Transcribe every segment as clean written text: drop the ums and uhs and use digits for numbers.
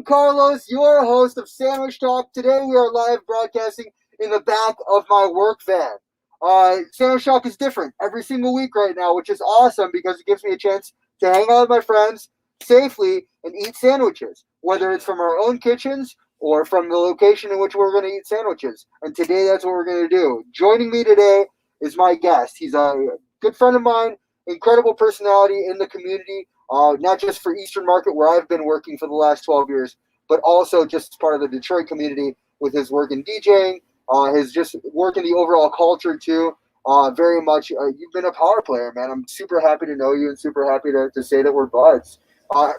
Carlos, your host of Sandwich Talk. Today we are live broadcasting in the back of my work van. Sandwich Talk is different every single week right now, which is awesome because it gives me a chance to hang out with my friends safely and eat sandwiches, whether it's from our own kitchens or from the location in which we're going to eat sandwiches. And today that's what we're going to do. Joining me today is my guest. He's a good friend of mine, incredible personality in the community. Not just for Eastern Market, where I've been working for the last 12 years, but also just as part of the Detroit community with his work in DJing, his just work in the overall culture too. Very much, you've been a power player, man. I'm super happy to know you and super happy to say that we're buds.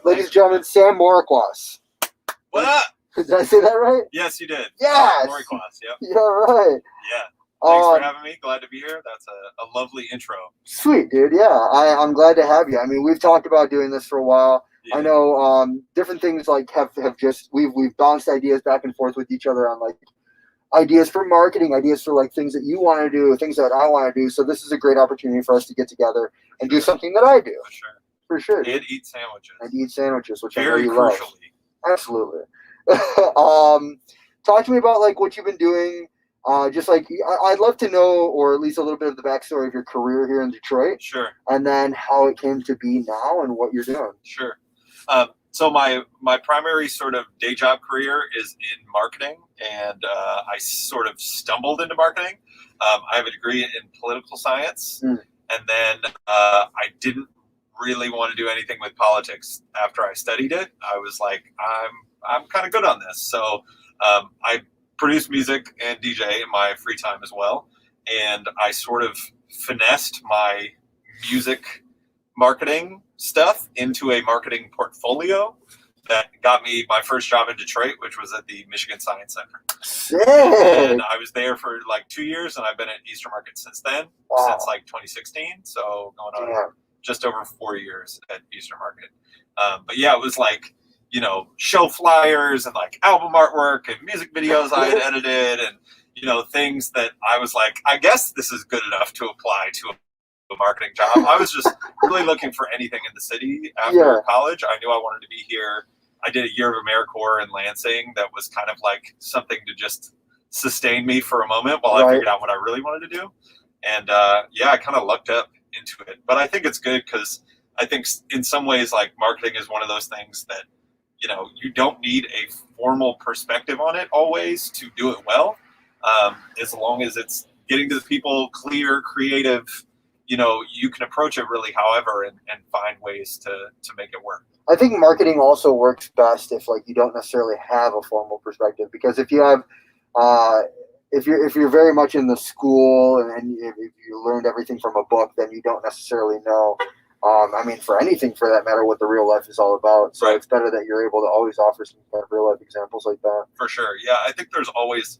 Ladies and gentlemen, Sam Morykwas. What up? Did I say that right? Yes, you did. Yes. Morykwas, yep. Yeah, right. Yeah. Thanks for having me. Glad to be here. That's a lovely intro. Sweet, dude. Yeah, I'm glad to have you. I mean, we've talked about doing this for a while. Yeah. I know different things like have just we've bounced ideas back and forth with each other on like ideas for marketing, ideas for like things that you want to do, things that I want to do. So this is a great opportunity for us to get together and do something that I do. For sure. And eat sandwiches. And eat sandwiches, which very I know you crucially. Love. Absolutely. Talk to me about like what you've been doing. Just like I'd love to know, or at least a little bit of the backstory of your career here in Detroit. Sure. And then how it came to be now and what you're doing. Sure. So my primary sort of day job career is in marketing, and I sort of stumbled into marketing. I have a degree in political science, and then I didn't really want to do anything with politics after I studied it. I was like, I'm kind of good on this, so I produce music and DJ in my free time as well. And I sort of finessed my music marketing stuff into a marketing portfolio that got me my first job in Detroit, which was at the Michigan Science Center. And I was there for like 2 years, and I've been at Eastern Market since then, since like 2016. So going on just over 4 years at Eastern Market. But yeah, it was like, you know, show flyers and like album artwork and music videos I had edited and, you know, things that I was like, I guess this is good enough to apply to a marketing job. I was just really looking for anything in the city after college. I knew I wanted to be here. I did a year of AmeriCorps in Lansing that was kind of like something to just sustain me for a moment while I figured out what I really wanted to do. And I kind of lucked up into it. But I think it's good because I think in some ways like marketing is one of those things that, you know, you don't need a formal perspective on it always to do it well. As long as it's getting to the people, clear, creative, you know, you can approach it really however and find ways to make it work. I think marketing also works best if like you don't necessarily have a formal perspective, because if you have if you're very much in the school and if you learned everything from a book, then you don't necessarily know. I mean, for anything for that matter, what the real life is all about. So it's better that you're able to always offer some kind of real life examples like that. For sure. Yeah, I think there's always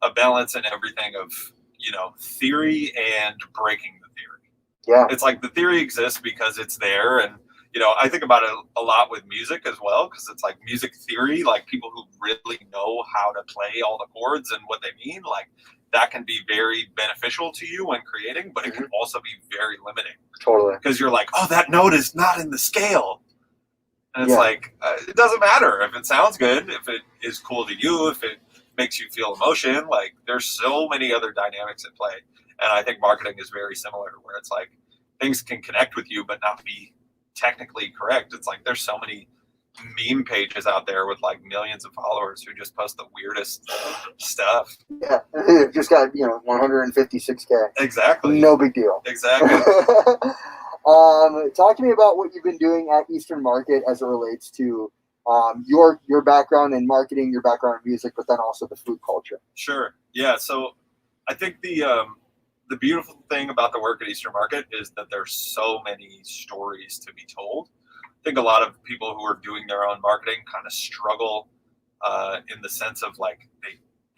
a balance in everything of, you know, theory and breaking the theory. Yeah. It's like the theory exists because it's there. And, you know, I think about it a lot with music as well, because it's like music theory, like people who really know how to play all the chords and what they mean, like that can be very beneficial to you when creating, but it can also be very limiting. Totally. Because you're like, oh, that note is not in the scale. And it's like, it doesn't matter if it sounds good, if it is cool to you, if it makes you feel emotion. Like there's so many other dynamics at play. And I think marketing is very similar, where it's like things can connect with you, but not be technically correct. It's like there's so many meme pages out there with like millions of followers who just post the weirdest stuff. Yeah, just got, you know, 156K. Exactly. No big deal. Exactly. Talk to me about what you've been doing at Eastern Market as it relates to your background in marketing, your background in music, but then also the food culture. Sure. Yeah. So I think the beautiful thing about the work at Eastern Market is that there's so many stories to be told. I think a lot of people who are doing their own marketing kind of struggle in the sense of like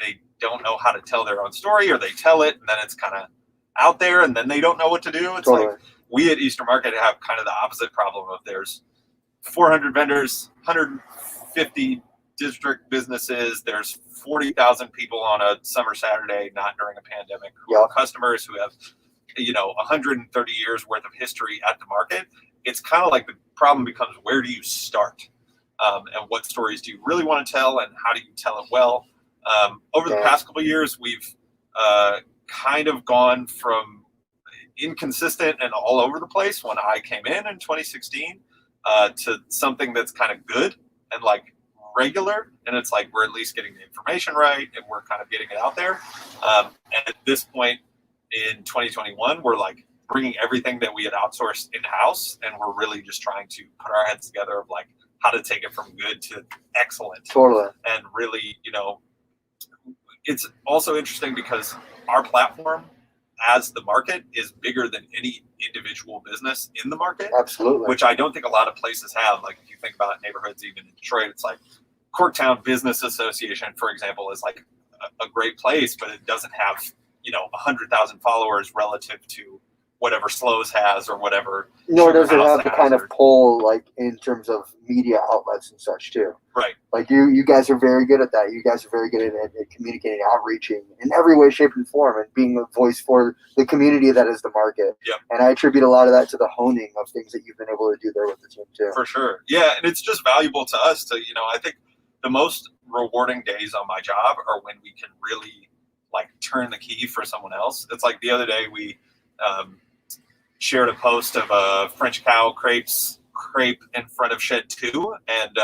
they don't know how to tell their own story, or they tell it and then it's kind of out there and then they don't know what to do. It's like we at Eastern Market have kind of the opposite problem of there's 400 vendors, 150 district businesses, there's 40,000 people on a summer Saturday, not during a pandemic, who are customers who have, you know, 130 years worth of history at the market. It's kind of like the problem becomes, where do you start? and what stories do you really want to tell, and how do you tell it well. Over the past couple of years, we've kind of gone from inconsistent and all over the place when I came in 2016 to something that's kind of good and like regular, and it's like we're at least getting the information right and we're kind of getting it out there. And at this point in 2021, we're like bringing everything that we had outsourced in-house, and we're really just trying to put our heads together of like how to take it from good to excellent. Totally. And really, it's also interesting because our platform as the market is bigger than any individual business in the market. Absolutely. Which I don't think a lot of places have. Like if you think about neighborhoods, even in Detroit, it's like Corktown Business Association, for example, is like a great place, but it doesn't have, 100,000 followers relative to whatever Slows has or whatever. Nor does it have the kind of pull like in terms of media outlets and such too. Right. Like you guys are very good at that. You guys are very good at communicating, outreaching in every way, shape, and form, and being a voice for the community that is the market. Yep. And I attribute a lot of that to the honing of things that you've been able to do there with the team too. For sure. Yeah, and it's just valuable to us to, I think the most rewarding days on my job are when we can really like turn the key for someone else. It's like the other day we shared a post of a French cow crepe in front of Shed 2, and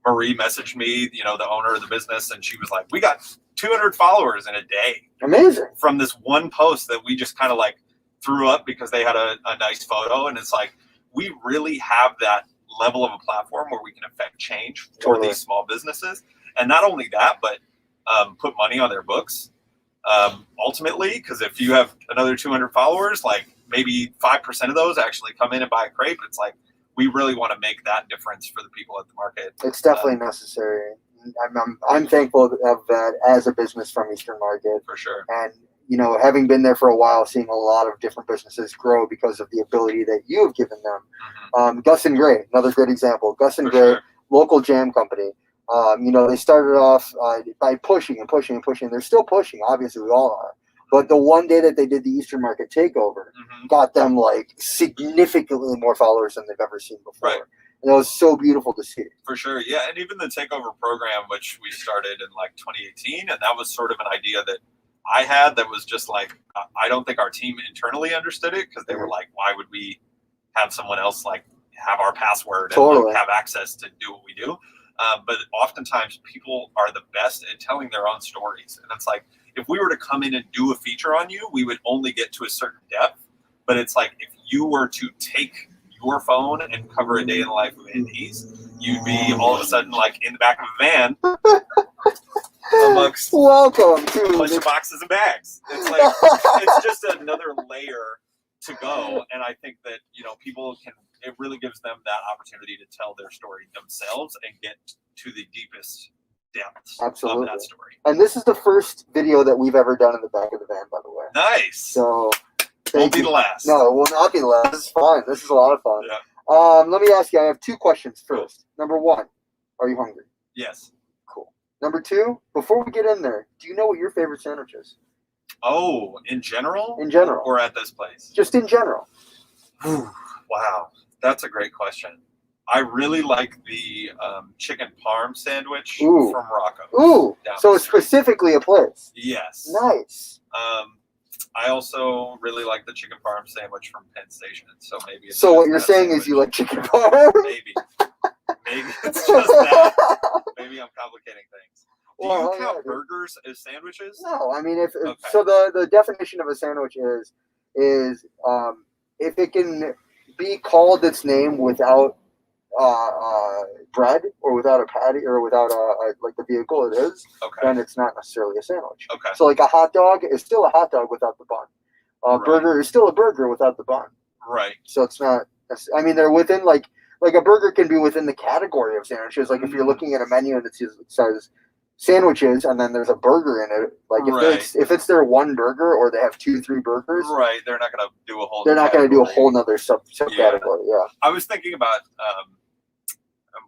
Marie messaged me, the owner of the business, and she was like, we got 200 followers in a day. Amazing. From this one post that we just kind of like threw up because they had a nice photo. And it's like, we really have that level of a platform where we can affect change for these small businesses. And not only that, but put money on their books. Ultimately, because if you have another 200 followers, like maybe 5% of those actually come in and buy a crepe. It's like, we really want to make that difference for the people at the market. It's definitely necessary. I'm thankful of that as a business from Eastern Market. For sure. And, having been there for a while, seeing a lot of different businesses grow because of the ability that you have given them. Mm-hmm. Gus and Gray, another great example. Gus and Gray, local jam company. They started off by pushing and pushing and pushing. They're still pushing. Obviously, we all are. But the one day that they did the Eastern Market takeover got them like significantly more followers than they've ever seen before. Right. And it was so beautiful to see. For sure. Yeah. And even the takeover program, which we started in like 2018, and that was sort of an idea that I had that was just like, I don't think our team internally understood it because they were like, why would we have someone else like have our password and like, have access to do what we do? But oftentimes people are the best at telling their own stories. And it's like, if we were to come in and do a feature on you, we would only get to a certain depth. But it's like, if you were to take your phone and cover a day in the life of Indies, you'd be all of a sudden like in the back of a van amongst welcome to a bunch of boxes and bags. It's like, it's just another layer to go. And I think that, people it really gives them that opportunity to tell their story themselves and get to the deepest depths of that story. And this is the first video that we've ever done in the back of the van, by the way. Nice. So won't be the last. No, it will not be the last. This is fun. This is a lot of fun. Yeah. Let me ask you, I have two questions first. Number one, are you hungry? Yes. Cool. Number two, before we get in there, do you know what your favorite sandwich is? Oh, in general? In general. Or at this place? Just in general. Wow. That's a great question. I really like the chicken parm sandwich from Rocco's. Ooh, so it's specifically a place. Yes. Nice. I also really like the chicken parm sandwich from Penn Station. So maybe. It's so what you're saying is you like chicken parm? Maybe it's just that. Maybe I'm complicating things. Do you count burgers as sandwiches? No, I mean so the definition of a sandwich is if it can be called its name without bread or without a patty or without like the vehicle it is, then it's not necessarily a sandwich. Okay. So like a hot dog is still a hot dog without the bun. A burger is still a burger without the bun. Right. So it's not. I mean, they're within like a burger can be within the category of sandwiches. Like if you're looking at a menu and it says sandwiches and then there's a burger in it, like if it's their one burger or they have 2-3 burgers, they're not going to do a whole. They're not going to do a whole nother subcategory. Yeah. I was thinking about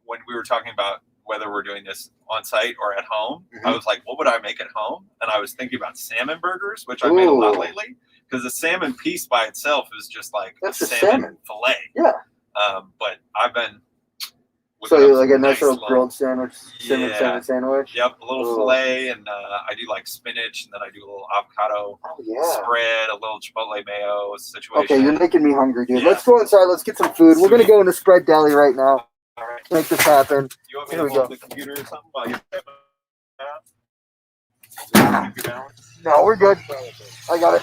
when we were talking about whether we're doing this on site or at home. I was like, what would I make at home? And I was thinking about salmon burgers, which I made a lot lately, because the salmon piece by itself is just like a salmon fillet. Yeah. But I've been So you like a nice little grilled sandwich, sandwich. Yep, a little filet, and I do like spinach, and then I do a little avocado spread, a little chipotle mayo situation. Okay, you're making me hungry, dude. Yeah. Let's go inside. Let's get some food. We're gonna go into Spread Deli right now. All right, make this happen. You want me to hold the computer or something while you're No, we're good. I got it.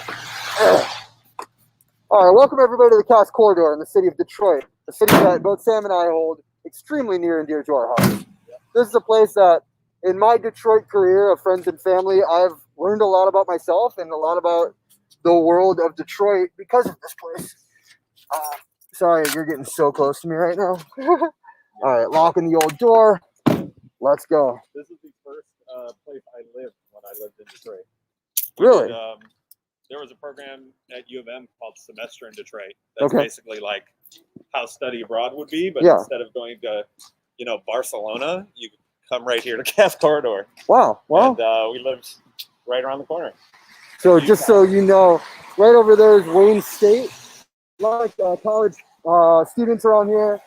All right, welcome everybody to the Cass Corridor in the city of Detroit, the city that both Sam and I hold extremely near and dear to our hearts. This is a place that, in my Detroit career of friends and family, I've learned a lot about myself and a lot about the world of Detroit because of this place. Sorry, you're getting so close to me right now. All right, locking the old door. Let's go. This is the first place I lived when I lived in Detroit. Really? There was a program at U of M called Semester in Detroit. That's basically like how study abroad would be, but instead of going to, Barcelona, you come right here to Cass Corridor. Wow. And we lived right around the corner. So just so you know, right over there is Wayne State. A lot of college students around here.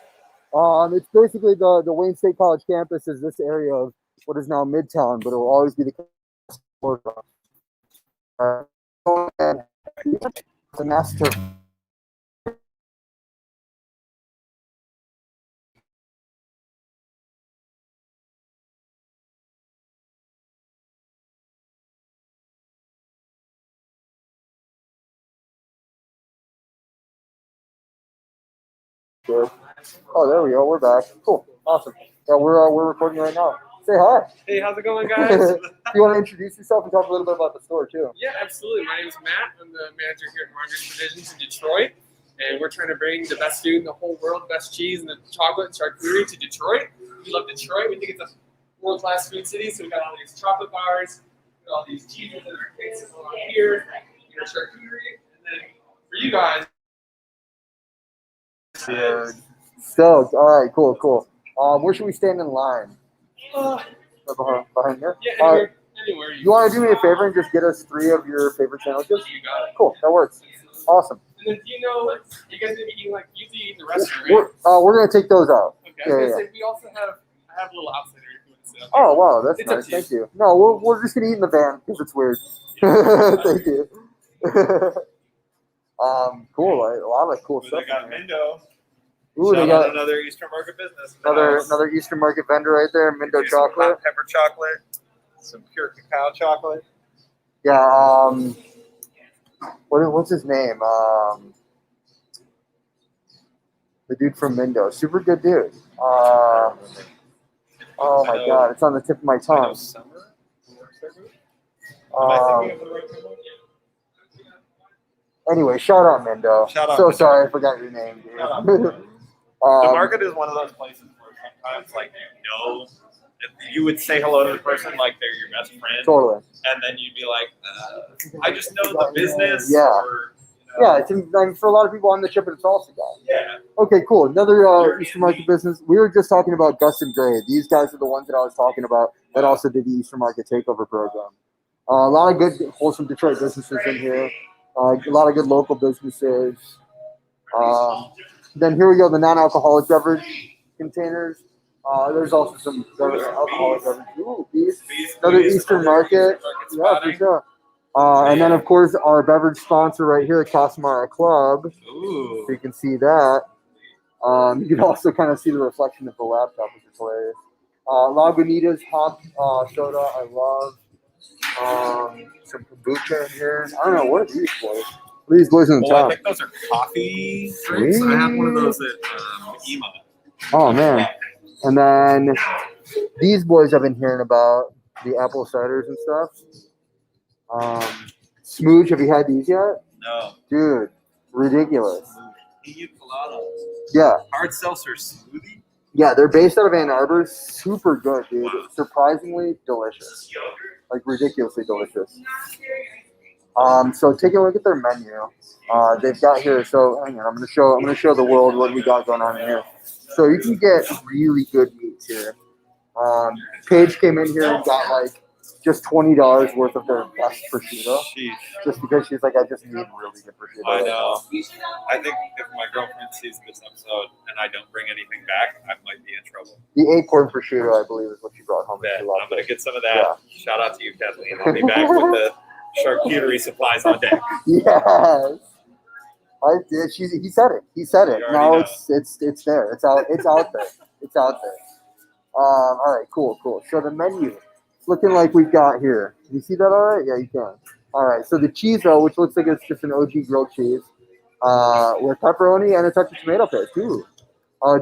It's basically the Wayne State College campus is this area of what is now Midtown, but it will always be the corridor. The master. Oh, there we go. We're back. Cool. Awesome. Yeah, we're recording right now. Say hi. Hey, how's it going, guys? You want to introduce yourself and talk a little bit about the store, too? Yeah, absolutely. My name is Matt. I'm the manager here at Mongers Provisions in Detroit. And we're trying to bring the best food in the whole world, best cheese and the chocolate and charcuterie to Detroit. We love Detroit. We think it's a world-class food city. So we got all these chocolate bars, we got all these cheeses in our cases along here, and our charcuterie. And then for you guys, Stoked. All right, cool. Where should we stand in line? Behind here? Yeah, anywhere. You want to do me a favor and just get us 3 of your favorite sandwiches? You got it. Cool, that works. Awesome. And then, you guys gonna be eating usually eat in the restaurant, right? We're gonna take those out. Okay. I was gonna say, we also have a little outsider if you want to sit up here. Oh wow, that's nice. Thank you. No, we're just gonna eat in the van because it's weird. Thank you. Cool. A lot of cool stuff. They got Mindo. Ooh, they got another Eastern Market business. Another Eastern Market vendor right there. Mindo chocolate, hot pepper chocolate, some pure cacao chocolate. Yeah. What's his name? The dude from Mindo. Super good dude. Oh my God, it's on the tip of my tongue. Anyway, shout out Mindo. Sorry I forgot your name, dude. The market is one of those places where sometimes, you would say hello to the person like they're your best friend. Totally. And then you'd be like, I just know the business. Yeah. Or, for a lot of people, I'm the chip and salsa guy. Yeah. Okay, cool. Another Eastern Market business. We were just talking about Gus and Gray. These guys are the ones that I was talking about that also did the Eastern Market Takeover program. A lot of good, wholesome Detroit businesses in here. A lot of good local businesses. Then here we go, the non-alcoholic beverage containers. There's also some alcoholic beverage. Ooh, another Eastern Market. Yeah, for sure. And then, of course, our beverage sponsor right here, Casamara Club. Ooh. So you can see that. You can also kind of see the reflection of the laptop, which is hilarious. Lagunitas hot soda, I love. Some kombucha in here. I don't know, what are these boys? What are these boys on the top? I think those are coffee drinks. I have one of those at EMA. Oh, man. And then these boys I've been hearing about, the apple ciders and stuff. Smooch, have you had these yet? No. Dude, ridiculous. Colada. Yeah. Hard seltzer smoothie? Yeah, they're based out of Ann Arbor. Super good, dude. Wow. Surprisingly delicious. Like, ridiculously delicious. So taking a look at their menu. They've got here, so hang on, I'm gonna show the world what we got going on here. So you can get really good meats here. Paige came in here and got just $20 worth of their best prosciutto. Sheesh. Just because she's like, I just need really good prosciutto. I right know. now. I think if my girlfriend sees this episode and I don't bring anything back, I might be in trouble. The acorn prosciutto, I believe, is what she brought home. Bet. She loved I'm going it. to get some of that. Yeah. Shout out to you, Kathleen. I'll be back with the charcuterie supplies on deck. Yes. I did. He said it. He said it. Now know. it's there. It's out there. It's out there. All right, cool. So the menu, it's looking like we've got here. Can you see that all right? Yeah, you can. All right, so the chorizo, which looks like it's just an OG grilled cheese, with pepperoni and a touch of tomato paste. Ooh.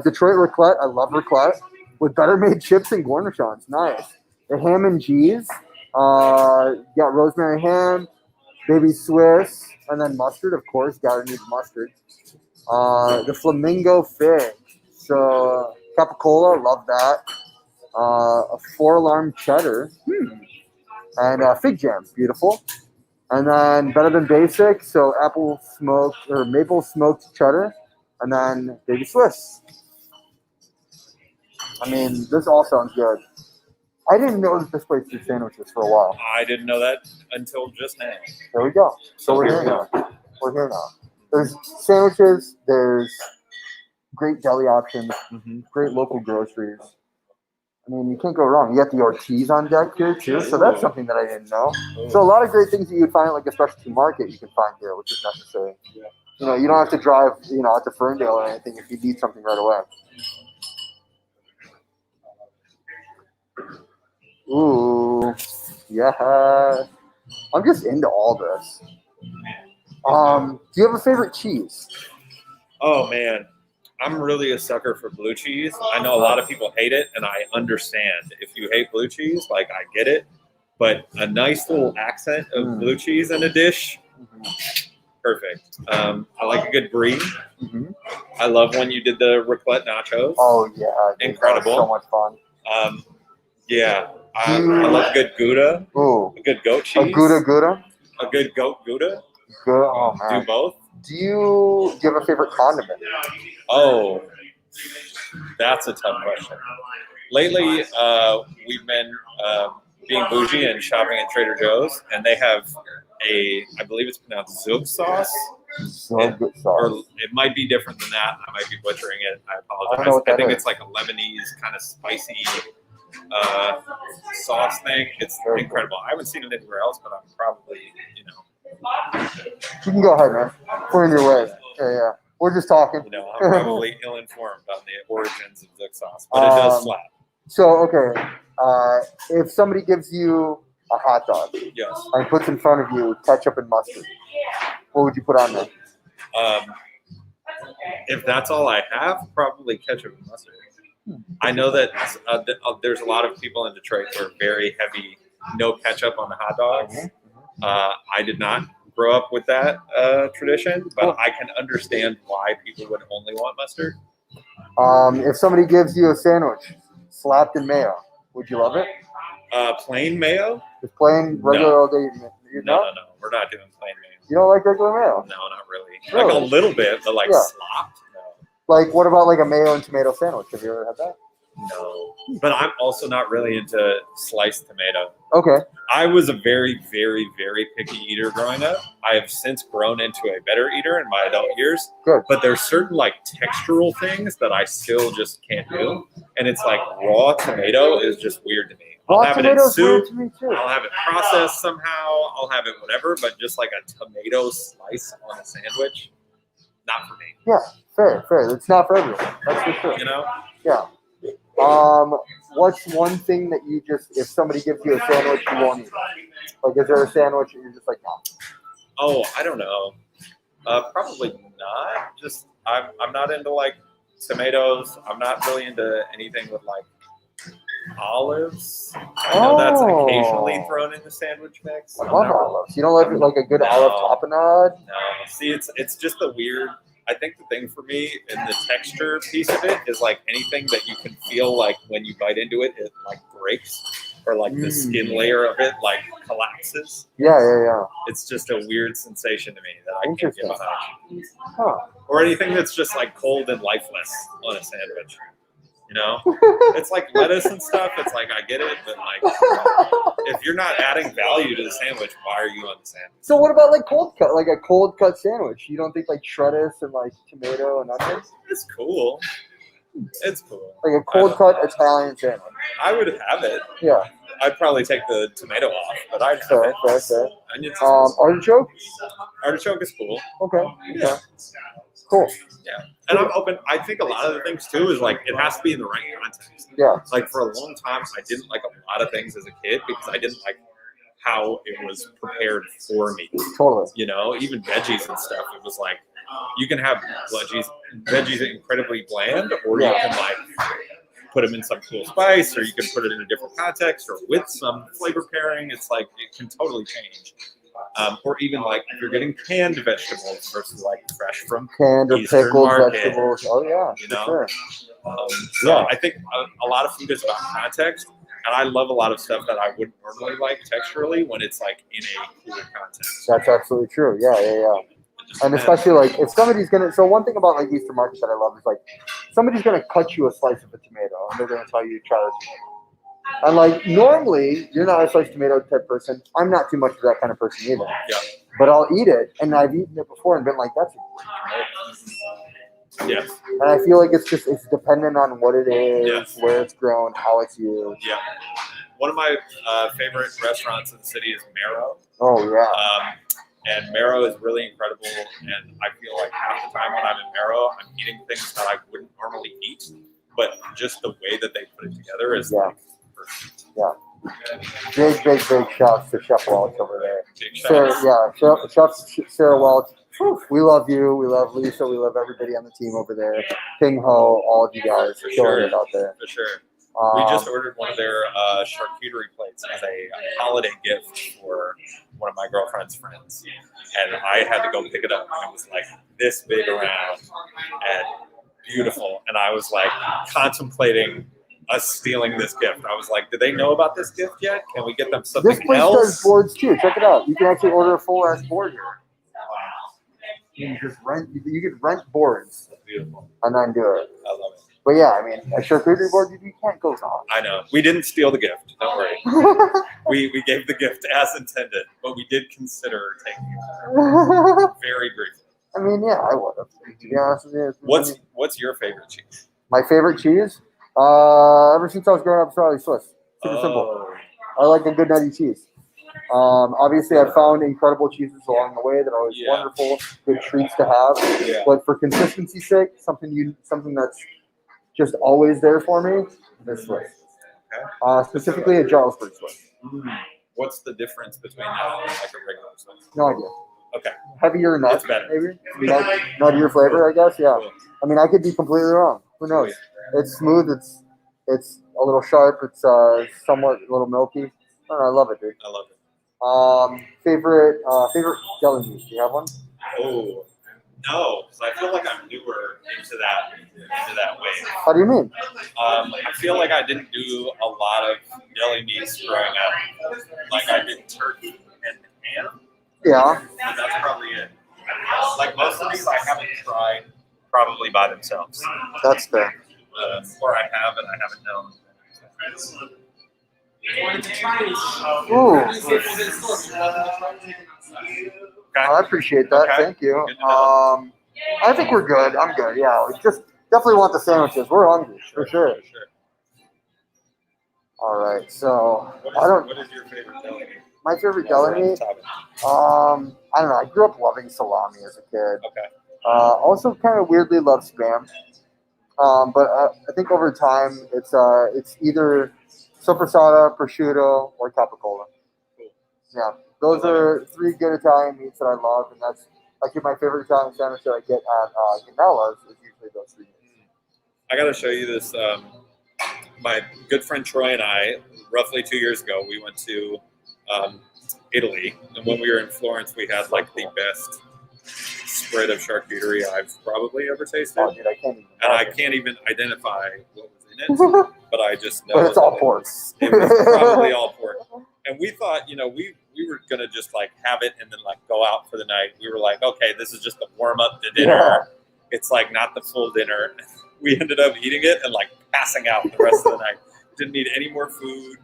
Detroit raclette. I love raclette. With better made chips and cornichons. Nice. The ham and cheese. You got rosemary ham, baby Swiss, and then mustard, of course. Gotta need mustard. The flamingo fig. So capicola, love that. A 4-alarm cheddar. And fig jam, beautiful. And then better than basic, so apple smoked or maple smoked cheddar, and then baby Swiss. I mean, this all sounds good. I didn't know that this place did sandwiches for a while. I didn't know that until just now. There we go. So we're here now. There's sandwiches. There's great deli options. Great local groceries. I mean, you can't go wrong. You got the Ortiz on deck here too, so that's something that I didn't know. So a lot of great things that you'd find at like a specialty market you can find here, which is necessary. Yeah. You know, you don't have to drive, out to Ferndale or anything if you need something right away. Ooh, yeah. I'm just into all this. Do you have a favorite cheese? Oh, man. I'm really a sucker for blue cheese. I know a lot of people hate it, and I understand. If you hate blue cheese, I get it. But a nice little accent of blue cheese in a dish, perfect. I like a good brie. I love when you did the raclette nachos. Oh, yeah. Incredible. So much fun. Yeah. I love a good Gouda. Ooh. A good goat cheese. A Gouda? A good goat Gouda. Good. Oh, man. Do both. Do you have a favorite condiment? Oh, that's a tough question. Lately, we've been being bougie and shopping at Trader Joe's, and they have I believe it's pronounced Zug sauce. Zug sauce. Or it might be different than that. I might be butchering it. I apologize. I think it's like a Lebanese kind of spicy sauce thing. It's incredible. I haven't seen it anywhere else, but I'm probably, You can go ahead, man. We're in your way. Yeah. We're just talking. I'm probably ill-informed on the origins of Zug sauce, but it does slap. So, okay, if somebody gives you a hot dog and puts in front of you ketchup and mustard, what would you put on there? If that's all I have, probably ketchup and mustard. I know that there's a lot of people in Detroit who are very heavy, no ketchup on the hot dogs. I did not grow up with that tradition, but I can understand why people would only want mustard. If somebody gives you a sandwich slapped in mayo, would you love it? Plain mayo? Just plain regular old day. No. We're not doing plain mayo. You don't like regular mayo? No, not really. Like a little bit, but slopped? No. Like, what about like a mayo and tomato sandwich? Have you ever had that? No. But I'm also not really into sliced tomato. Okay. I was a very, very, very picky eater growing up. I have since grown into a better eater in my adult years. Good. But there's certain textural things that I still just can't do. And it's like raw tomato is just weird to me. I'll have it in soup. I'll have it processed somehow. I'll have it whatever. But just like a tomato slice on a sandwich, not for me. Yeah, fair. It's not for everyone. That's for sure. Yeah. What's one thing that you if somebody gives you a sandwich, you won't eat? Like, is there a sandwich that you're just like, no? Oh, I don't know. Probably not. Just I'm not into tomatoes. I'm not really into anything with olives. I know that's occasionally thrown in the sandwich mix. I love olives. You don't like a good olive tapenade? No. See, it's just the weird. I think the thing for me in the texture piece of it is anything that you can feel when you bite into it, it breaks, or the skin layer of it collapses. Yeah. It's just a weird sensation to me that I can't get behind. Huh. Or anything that's just cold and lifeless on a sandwich. You know, it's like lettuce and stuff. It's like I get it, but like if you're not adding value to the sandwich, why are you on the sandwich? So what about like cold cut, like a cold cut sandwich? You don't think like shredders and like tomato and onions? It's cool. It's cool. Like a cold cut Italian sandwich. I would have it. Yeah. I'd probably take the tomato off, but I'd have Fair, it. fair, fair. Onions. Artichoke? Artichoke is cool. Okay. Yeah. Cool. Yeah. And I'm open. I think a lot of the things too is like it has to be in the right context. Yeah. Like for a long time, I didn't like a lot of things as a kid because I didn't like how it was prepared for me. Totally. You know, even veggies and stuff. It was like you can have veggies incredibly bland, or you can like put them in some cool spice, or you can put it in a different context, or with some flavor pairing. It's like it can totally change. Or even like if you're getting canned vegetables versus like fresh from canned or Eastern pickled market, vegetables. Oh yeah, you know. Sure. So Yeah. I think a lot of food is about context, and I love a lot of stuff that I wouldn't normally like texturally when it's like in a cool context. That's absolutely true. Yeah. It just And depends. especially like if somebody's gonna. So one thing about like Eastern market that I love is like somebody's gonna cut you a slice of a tomato and they're gonna tell you to try this tomato. And like normally you're not a sliced tomato type person. I'm not too much of that kind of person either. Yeah. But I'll eat it, and I've eaten it before and been like, that's a great tomato. Yes. And I feel like it's dependent on what it is, Yes. where it's grown, how it's used. Yeah. One of my favorite restaurants in the city is Marrow. Oh yeah. And Marrow is really incredible. And I feel like half the time when I'm in Marrow, I'm eating things that I wouldn't normally eat. But just the way that they put it together is like perfect. Yeah. Big shouts to Chef Welch over there. Big Sarah, shout. yeah, Chef Sarah Welch. We love you. We love Lisa. We love everybody on the team over there. Ping Ho, all of you guys For killing sure. it out there. For sure. We just ordered one of their charcuterie plates as a holiday gift for one of my girlfriend's friends. And I had to go pick it up. And it was like this big around and beautiful. And I was like contemplating us stealing this gift. I was like, do they know about this gift yet? Can we get them something This place else? does boards too. Check it out. You can actually order a full ass board here. You can just rent. You can rent boards That's beautiful. and then do it. I love it. But yeah, I mean, a charcuterie board, you can't go wrong. I know. We didn't steal the gift. Don't worry. We gave the gift as intended, but we did consider taking it very briefly. I mean, yeah, I would have. To be honest with you. What's your favorite cheese? My favorite cheese? Ever since I was growing up, it's probably Swiss. Super simple. I like a good nutty cheese. Obviously, I've found incredible cheeses along the way that are always wonderful, good treats to have. Yeah. But for consistency's sake, something that's just always there for me is Swiss. Okay. Specifically a Jarlsberg Swiss. What's the difference between that and like a regular Swiss? No idea. Okay. Heavier nut, It's better. maybe. Nuttier flavor, I guess. Yeah. Cool. I mean, I could be completely wrong. Who knows? It's smooth. It's a little sharp. It's somewhat a little milky. I don't know. I love it, dude. I love it. Favorite deli meat. Do you have one? Oh no, because I feel like I'm newer into that way. How do you mean? I feel like I didn't do a lot of deli meats growing up. Like I did turkey and ham. Yeah. And that's probably it. Like most of these I haven't tried probably by themselves. That's fair. Or I have and I haven't known. I appreciate that. Okay. Thank you. Good to know. I think we're good. I'm good. Yeah. We just definitely want the sandwiches. We're hungry for sure. All right. So What is your favorite deli meat? My favorite deli meat. I don't know. I grew up loving salami as a kid. Okay. Also, kind of weirdly love spam. But I think over time, it's either soppressata, prosciutto, or capicola. Cool. Yeah, those are three good Italian meats that I love, and that's actually my favorite Italian sandwich that I get at Ganella's is usually those three meats. I got to show you this. My good friend Troy and I, roughly 2 years ago, we went to Italy, and when we were in Florence, we had like the best spread of charcuterie I've probably ever tasted. Oh, dude, I can't even. And I can't even identify what was in it, but I just know But it's all that pork. It was probably all pork. And we thought, we were gonna just like have it and then like go out for the night. We were like, okay, this is just the warm up to dinner. Yeah. It's like not the full dinner. We ended up eating it and like passing out the rest of the night. Didn't need any more food.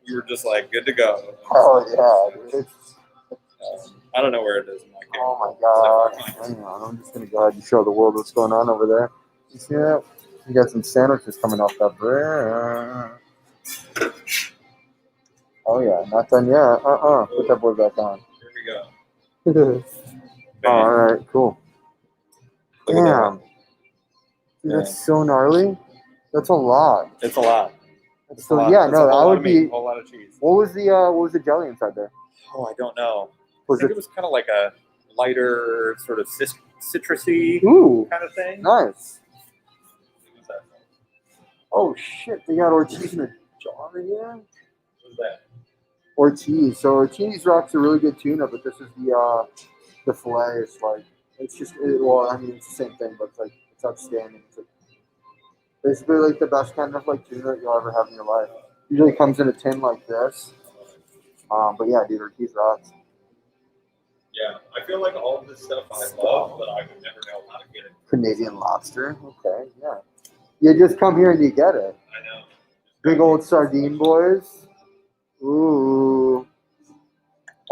We were just like good to go. Oh yeah, dude. I don't know where it is in my camera. Oh my god! Hang on, I'm just gonna go ahead and show the world what's going on over there. You see that? You got some sandwiches coming off that bread. Oh yeah, not done yet. Put that boy back on. Here we go. All right, cool. Look at that. Damn, dude, that's so gnarly. That's a lot. It's a lot. It's So a lot. yeah, It's no, a whole I lot would of meat, be. a whole lot of cheese. What was the jelly inside there? Oh, I don't know. Was I think it? it was kind of like a lighter, sort of citrusy Ooh, kind of thing. nice. What's that? Oh shit, they got Ortiz in a jar here. What's that? Ortiz. So Ortiz rocks a really good tuna, but this is the fillet. It's like it's just well, I mean it's the same thing, but it's like it's outstanding. It's like basically like the best kind of like tuna that you'll ever have in your life. Usually comes in a tin like this. But yeah, dude, Ortiz rocks. Yeah, I feel like all of this stuff I love, but I would never know how to get it. Canadian lobster. Okay, yeah. You just come here and you get it. I know. Big old sardine boys. Ooh.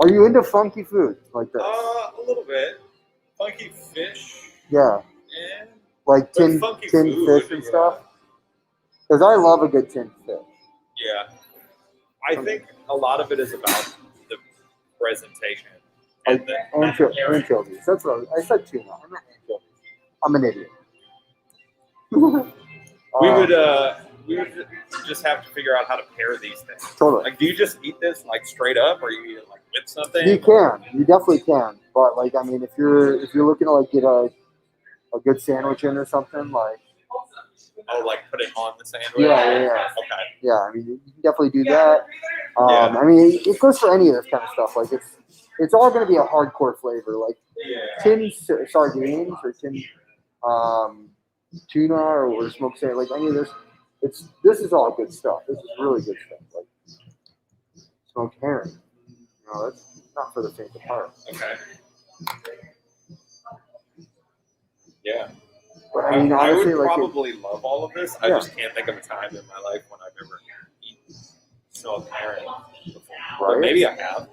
Are you into funky food like this? A little bit. Funky fish. Yeah. And Like tin funky tin food, fish and yeah. stuff? Because I love a good tin fish. Yeah. I think a lot of it is about the presentation. And the Anchovies. That's what I said tuna. I'm not anchovies. I'm an idiot. we would just have to figure out how to pair these things. Totally. Like, do you just eat this like straight up, or you eat it like with something? You can. You definitely can. But like, I mean, if you're looking to like get a good sandwich in or something, like. Oh, like put it on the sandwich? Yeah. Okay. Yeah, I mean, you can definitely do that. Yeah. I mean, it goes for any of this kind of stuff. Like, it's all going to be a hardcore flavor. Like, tin sardines or tin tuna or smoked salmon. Like, any of this, this is all good stuff. This is really good stuff. Like, smoked herring. That's not for the faint of heart. Okay. Yeah. But I mean, honestly, I would like, probably love all of this. I just can't think of a time in my life when I've ever eaten smoked herring before. Right? Or maybe I have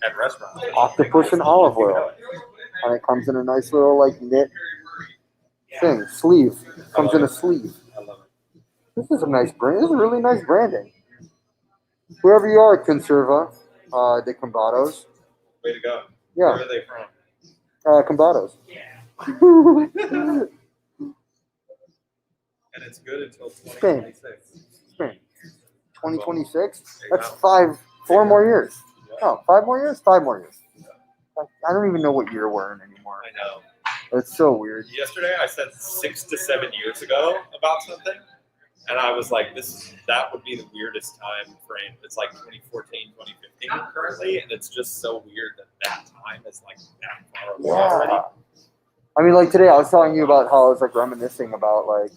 at restaurants. Octopus and olive oil, and it comes in a nice little like knit thing sleeve. Comes in a sleeve. I love it. This is a nice brand. This is really nice branding. Whoever you are, Conserva, de Combados. Way to go. Yeah. Where are they from? Combados. And it's good until Spain. 2026. Spain. 2026? There you That's go. 4 more years. Yeah. Oh, 5 more years? 5 more years. I don't even know what year we're in anymore. I know. It's so weird. Yesterday I said 6 to 7 years ago about something, and I was like, that would be the weirdest time frame. It's like 2014, 2015 currently, and it's just so weird that time is like that far away already. Yeah. I mean, like today I was telling you about how I was like reminiscing about like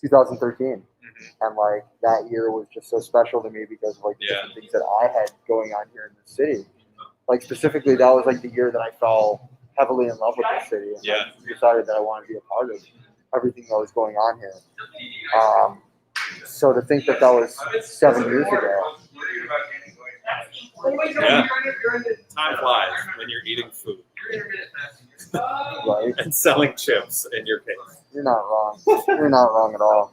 2013. And like that year was just so special to me because of like the different things that I had going on here in the city. Like specifically, that was like the year that I fell heavily in love with the city and like, decided that I wanted to be a part of everything that was going on here. So to think that was 7 years ago. Yeah. Time flies when you're eating food. Right? And selling chips in your case. You're not wrong. You're not wrong at all.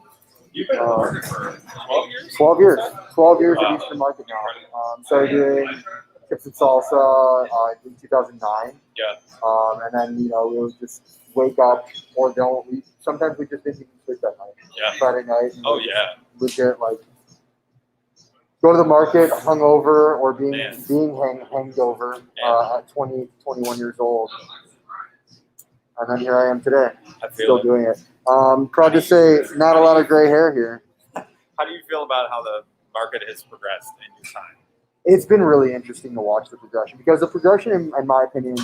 You've been working for 12 years? 12 years. 12 years at Eastern Market now. Started doing chips and salsa in 2009. Yeah. And then, we would just wake up or don't. Sometimes we just didn't even sleep that night. Yeah. Friday night. Oh, yeah. Legit, like, go to the market hungover or being hanged over at 20, 21 years old. And then here I am today, still doing it. Proud to say, not a lot of gray hair here. How do you feel about how the market has progressed in your time? It's been really interesting to watch the progression because the progression, in my opinion,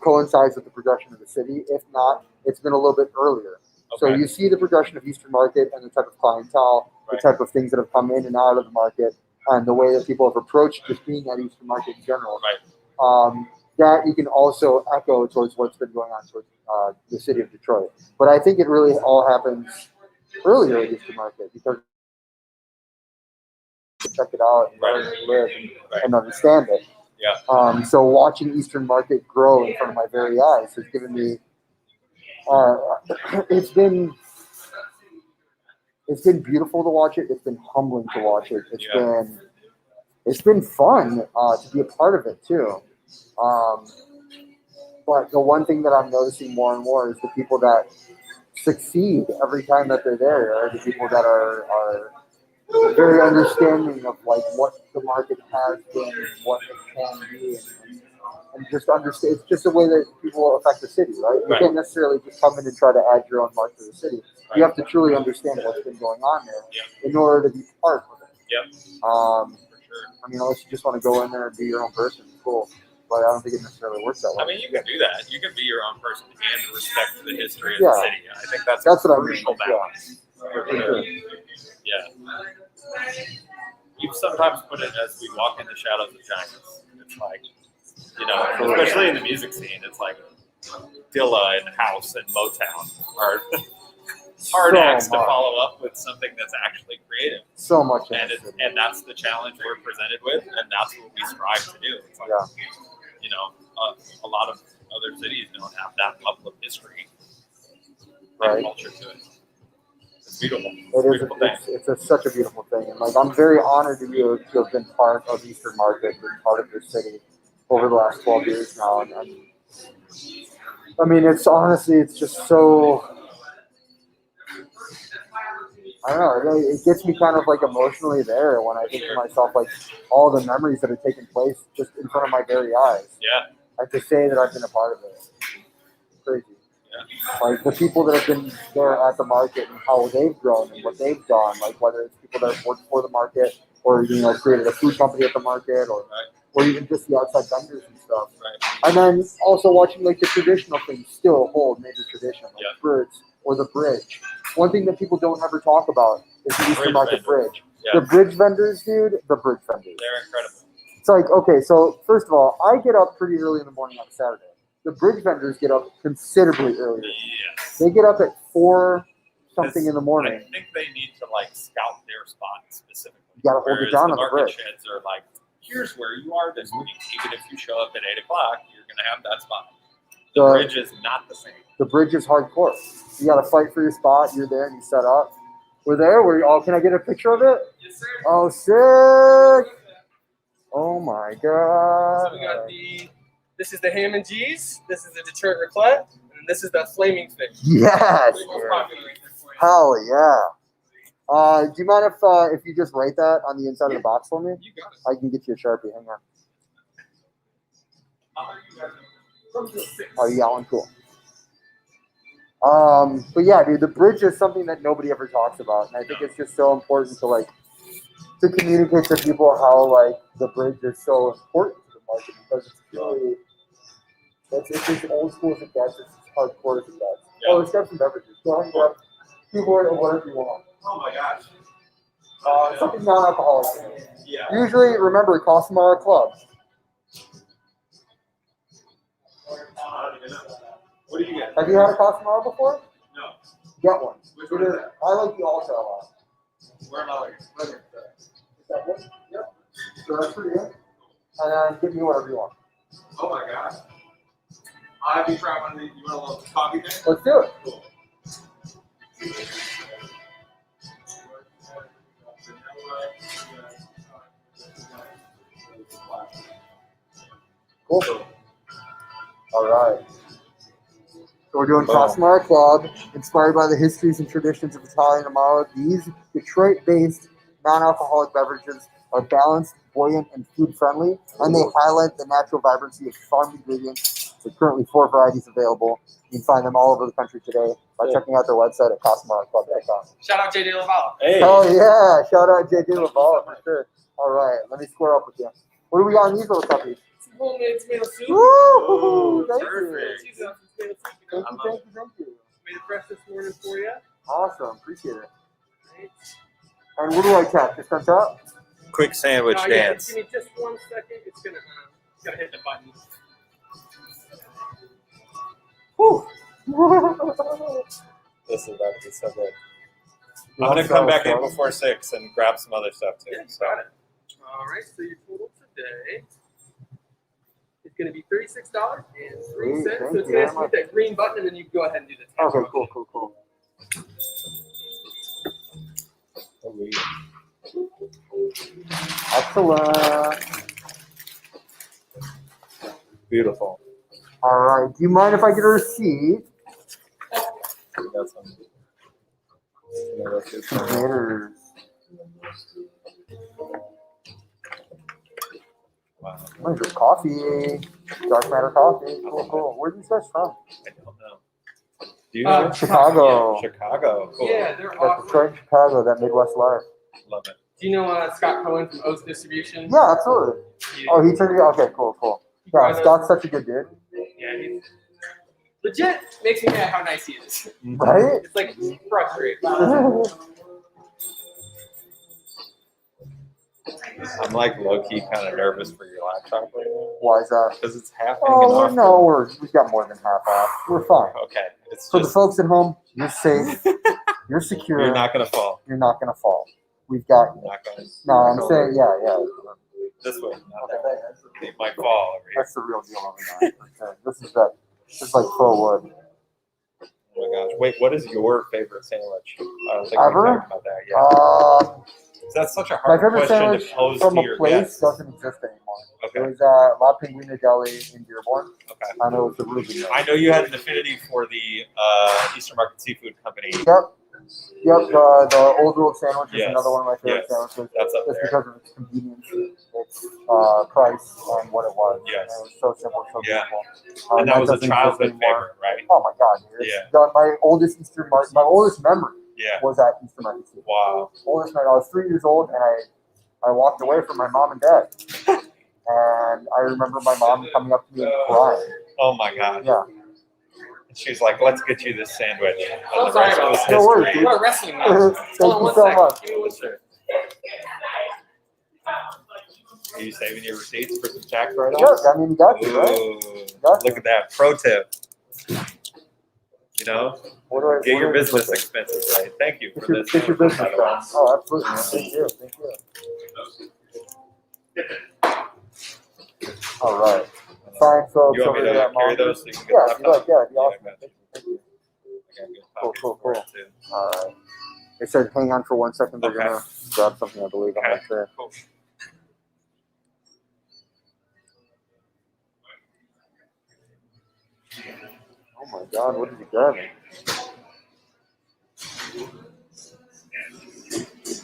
coincides with the progression of the city. If not, it's been a little bit earlier. Okay. So you see the progression of Eastern Market and the type of clientele, the type of things that have come in and out of the market, and the way that people have approached just being at Eastern Market in general. Right. That you can also echo towards what's been going on towards the city of Detroit. But I think it really all happens earlier at Eastern Market because check it out and learn and live and understand it. Yeah. So watching Eastern Market grow in front of my very eyes has given me. It's been beautiful to watch it. It's been humbling to watch it. It's been fun to be a part of it too. But the one thing that I'm noticing more and more is the people that succeed every time that they're there are the people that are very understanding of like what the market has been, what it can be, and just understand. It's just the way that people affect the city, right? You can't necessarily just come in and try to add your own mark to the city. You have to truly understand what's been going on there in order to be part of it. Yep. I mean, unless you just want to go in there and be your own person, cool. But I don't think it necessarily works that way. I mean, you can do that. You can be your own person and respect the history of the city. I think that's a what crucial I mean. balance. Yeah. You sometimes put it as we walk in the shadows of giants. It's like, especially in the music scene, it's like Dilla and House and Motown are hard acts to follow up with something that's actually creative. So much. And that's the challenge we're presented with, and that's what we strive to do. It's like, a lot of other cities don't have that level of history and culture to it. It's beautiful. It's such a beautiful thing. And like, I'm very honored to have been part of Eastern Market, been part of this city over the last 12 years now. And I mean, it's honestly, it's just so, I don't know, it gets me kind of like emotionally there when I think to myself, like all the memories that have taken place just in front of my very eyes. Yeah. And to say that I've been a part of it, it's crazy. Yeah. Like the people that have been there at the market and how they've grown and what they've done, like whether it's people that have worked for the market or created a food company at the market or even just the outside vendors and stuff. Right. And then also watching like the traditional things still hold major tradition, like birds or the bridge. One thing that people don't ever talk about is the Eastern Market Bridge. Yeah. The bridge vendors, dude, the bridge vendors. They're incredible. It's like, okay, so first of all, I get up pretty early in the morning on Saturday. The bridge vendors get up considerably earlier. Yes. They get up at 4 something in the morning. I think they need to like scout their spot specifically. You gotta hold it down on the bridge. Market sheds are like, here's where you are this week. Even if you show up at 8 o'clock, you're gonna have that spot. The bridge is not the same. The bridge is hardcore. You gotta fight for your spot. You're there and you set up. We're there. Can I get a picture of it? Yes, sir. Oh, sick! Oh my god. So we got this is the ham and cheese, this is the Detroit raclette, and this is the flaming fish. Yes. Hell yeah. Do you mind if you just write that on the inside of the box for me? You got it. I can get you a Sharpie. Hang on. Oh, you got one? Cool. But yeah, dude, the bridge is something that nobody ever talks about, and I think it's just so important to communicate to people how like the bridge is so important to the market because it's really it's as old school as it gets, it's as hardcore as it gets. Yeah. Oh, let's grab some beverages. Go ahead and grab keyboard or whatever you want. Oh my gosh. Something non-alcoholic. Yeah. Usually, remember, it costs more a club. What do you get? Have you had a Cosmara before? No. Get one. Which one is that? I like the Ultra a lot. Where am I? Is that one? Yep. So that's for you. And give me whatever you want. Oh my gosh. I'd be trying one of these. You want a little coffee thing? Let's do it. Cool. Cool. All right. So we're doing Cosmara Club, inspired by the histories and traditions of Italian Amaro. These Detroit-based non-alcoholic beverages are balanced, buoyant, and food-friendly, and they highlight the natural vibrancy of farm ingredients. There's currently 4 varieties available. You can find them all over the country today by checking out their website at CosmaraClub.com. Shout out JD Lavala. Hey. Oh yeah, shout out JD Lavala for sure. All right, let me square up with you. What do we got on these little puppies? Some homemade tomato soup. Woo! Thank you. Perfect. Cheese up some tomato soup. Thank you. Made it fresh this morning for you. Awesome, appreciate it. And what do I tap? Just on top? Quick sandwich dance. Give me just 1 second. It's gonna hit the button. Whew. This is about to be so good. I'm gonna come back in before 6 and grab some other stuff too. Yeah, got it. All right, so your total today is going to be $36.03. So it's going to hit that green button, and then you can go ahead and do the tap. Okay, cool. Excellent. Beautiful. All right. Do you mind if I get a receipt? That's Tomatoes. Wow. Where's your coffee? Dark matter coffee. Cool. Where are these guys from? I don't know. Do you know? Chicago. Chicago. Cool. Yeah, they're That's awesome. Detroit, Chicago, that Midwest life. Love it. Do you know Scott Cohen from O's Distribution? Yeah, absolutely. Oh, he turned it. Okay, cool. Yeah, Scott's such a good dude. Yeah, he's legit. Makes me mad how nice he is. Right? It's like frustrating. I'm like low key kind of nervous for your laptop right now. Why is that? Because it's half Oh, hanging off. no, we've got more than half off. We're fine. Okay. It's For just, the folks at home, you're safe. You're secure. you're not gonna fall. You're not gonna fall. We've got you. You're not gonna. No, I'm saying, yeah. This way, not that way. It might fall over here. That's the real deal over there. Okay. This is like faux wood. Oh my gosh! Wait, what is your favorite sandwich? I don't think Ever? we talked about that. Yeah. That's such a My hard favorite question sandwich to pose from to a your place guests. doesn't exist anymore. Okay. It was La Pinguina Deli in Dearborn. Okay. I know it's a Ruby. I know you had an affinity for the Eastern Market Seafood Company. Yep. The Old World sandwich is Yes. another one of my favorite Yes. sandwiches. That's up Just there. because of its convenience, its price, and what it was. Yes. And it was so simple, so Yeah. beautiful. And that was a doesn't exist childhood anymore. favorite, right? Oh my God, dude. My oldest memory Yeah. was at Eastern Market Seafood. Wow. Oldest memory. I was 3 years old, and I walked away from my mom and dad. And I remember my mom coming up to me and crying. Oh my God. Yeah. She's like, "Let's get you this sandwich." And Oh, the sorry rest about was that. No worries, history. dude. We're wrestling now. Thank Hold on you one so second. much. Give me one second. Are you saving your receipts for some tax write-offs? Yes, I mean, you got to, right? Ooh, Got look at that. Pro tip. You know, What do I get your what do I- business expenses right. Thank you for Get this. your business by the way. done. Oh, absolutely, man. Thank you. All right. Fine, folks. You want me over to there at carry Mongers. those so you can get Yeah, the if you like, laptop? yeah, it'd be Yeah, awesome. I got you. Thank you. I got good Cool, copies cool, for cool. it, too. All right. They said hang on for 1 second. They're Okay. going to grab something, I believe. I'm not Okay. sure. Cool. Oh my God, what is he grabbing?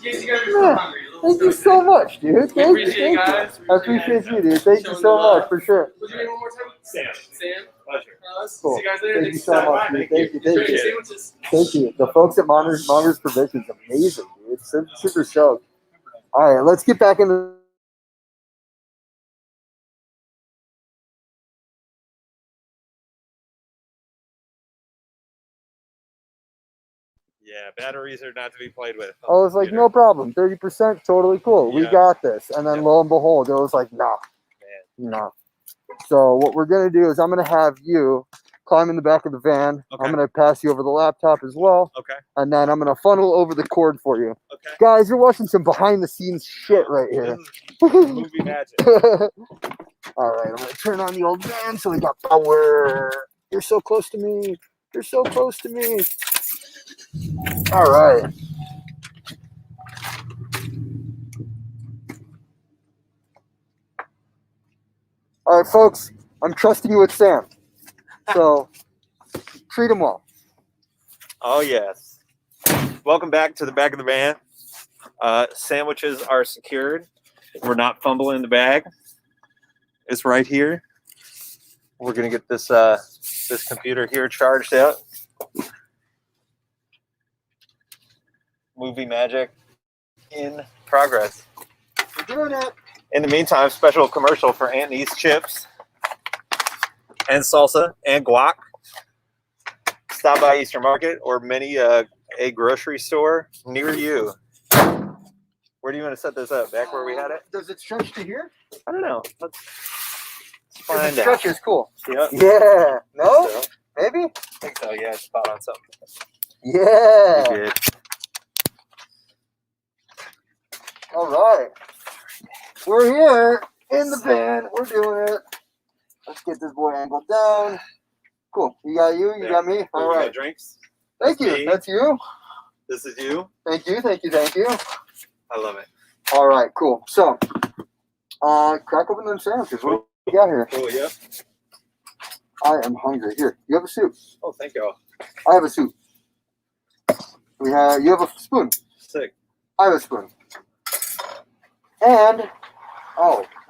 You guys are so hungry. A little Thank you stomach. so much, dude. We Thank you. appreciate you guys. I appreciate you, dude. Thank you Showing so the love. much, for sure. What's your name one more time? Sam. Sam. Pleasure. Cool. See you guys later. Thank you so much, dude. Thank you. Enjoy Thank your you. sandwiches. Thank you. The folks at Mongers Provisions, amazing, dude. Super stoked. All right, let's get back into. Yeah, batteries are not to be played with. I was like, no problem, 30%, totally cool. We Yeah. got this. And then Yeah. lo and behold, it was like, nah, Man. no. So what we're gonna do is I'm gonna have you climb in the back of the van. Okay. I'm gonna pass you over the laptop as well, Okay. and then I'm gonna funnel over the cord for you. Okay. Guys, you're watching some behind the scenes shit right here. This is movie magic. All right, I'm gonna turn on the old van so we got power. You're so close to me. You're so close to me. All right. All right, folks. I'm trusting you with Sam. So treat him well. Oh, yes. Welcome back to the back of the van. Sandwiches are secured. We're not fumbling the bag. It's right here. We're going to get this this computer here charged out. Movie magic in progress. We're doing it. In the meantime, special commercial for Aunt E's chips and salsa and guac. Stop by Eastern Market or a grocery store near you. Where do you want to set this up? Back where we had it? Does it stretch to here? I don't know. Let's If it find out. stretches, cool. Yep. Yeah. No? So, Maybe? I think so. Yeah, spot on something. Yeah. Good. All right. We're here in the van. We're doing it. Let's get this boy angled down. Cool. You got you. You got me. All right. Drinks. Thank you. Me. That's you. This is you. Thank you. Thank you. Thank you. I love it. All right. Cool. So, crack open them sandwiches. What do you got here? Cool. Yep. I am hungry. Here, you have a soup. Oh, thank you. I have a soup. You have a spoon. Sick. I have a spoon. And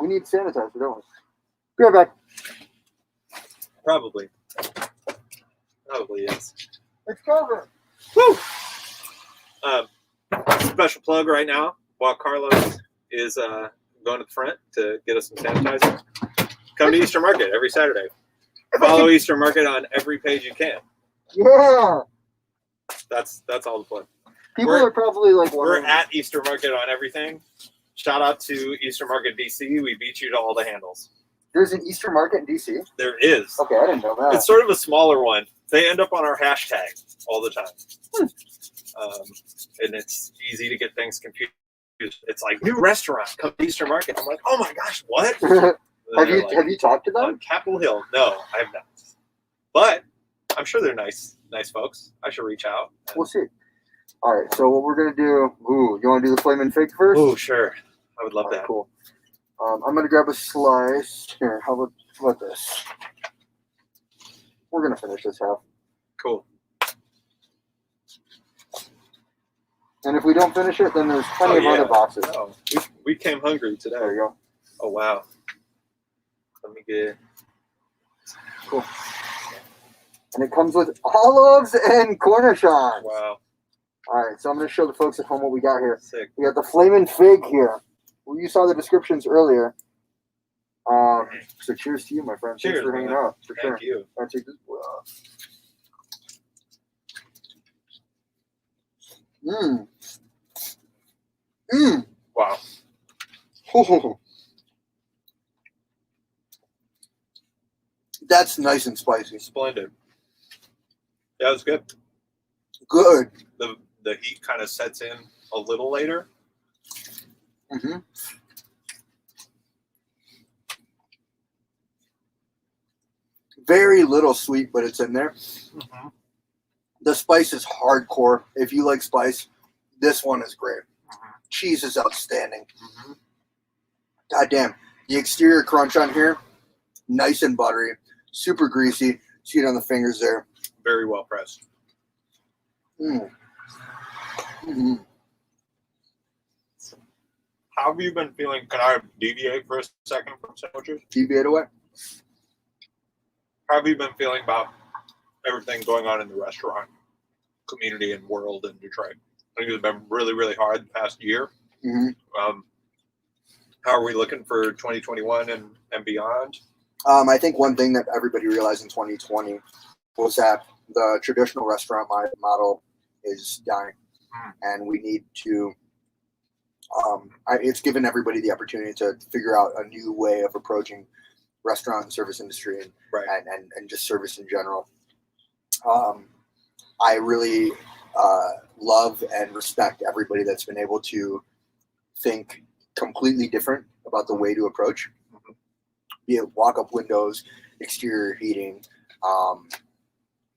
we need sanitizer, don't we? Be right back. Probably, yes. It's covered. Woo! Special plug right now while Carlos is going to the front to get us some sanitizer. Come to Easter Market every Saturday. Follow Easter Market on every page you can. Yeah. That's all the plug. People are probably like we're wondering. at Easter Market on everything. Shout out to Easter Market DC. We beat you to all the handles. There's an Easter Market in DC? There is. Okay, I didn't know that. It's sort of a smaller one. They end up on our hashtag all the time. And it's easy to get things confused. It's like, new restaurant, come to Easter Market. I'm like, oh my gosh, what? Have you talked to them? On Capitol Hill. No, I have not. But I'm sure they're nice folks. I should reach out. We'll see. All right, so what we're going to do, you want to do the flaming fig first? Oh, sure. I would love All right, that. Cool. I'm going to grab a slice. Here, how about this? We're going to finish this half. Cool. And if we don't finish it, then there's plenty of other boxes. Oh, we came hungry today. There you go. Oh, wow. Let me get... Cool. And it comes with olives and cornichons. Wow. All right, so I'm going to show the folks at home what we got here. Sick. We got the flaming fig here. Well, you saw the descriptions earlier. So cheers to you, my friend. Cheers, Thanks for hanging man. out. For Thank sure. you. I'll take this boy off. Wow. Oh. That's nice and spicy. Splendid. Yeah, it was good. Good. The heat kind of sets in a little later. Mm-hmm. Very little sweet, but it's in there. Mm-hmm. The spice is hardcore. If you like spice, this one is great. Mm-hmm. Cheese is outstanding. Mm-hmm. God damn. The exterior crunch on here, nice and buttery, super greasy. See it on the fingers there. Very well pressed. Mm-hmm. How have you been feeling? Can I deviate for a second from sandwiches? Deviate away. How have you been feeling about everything going on in the restaurant community and world in Detroit? I think it's been really, really hard the past year. Mm-hmm. How are we looking for 2021 and beyond? I think one thing that everybody realized in 2020 was that the traditional restaurant model is dying, and we need to. It's given everybody the opportunity to figure out a new way of approaching restaurant and service industry and Right. and just service in general. I really love and respect everybody that's been able to think completely different about the way to approach, be it walk-up windows, exterior heating,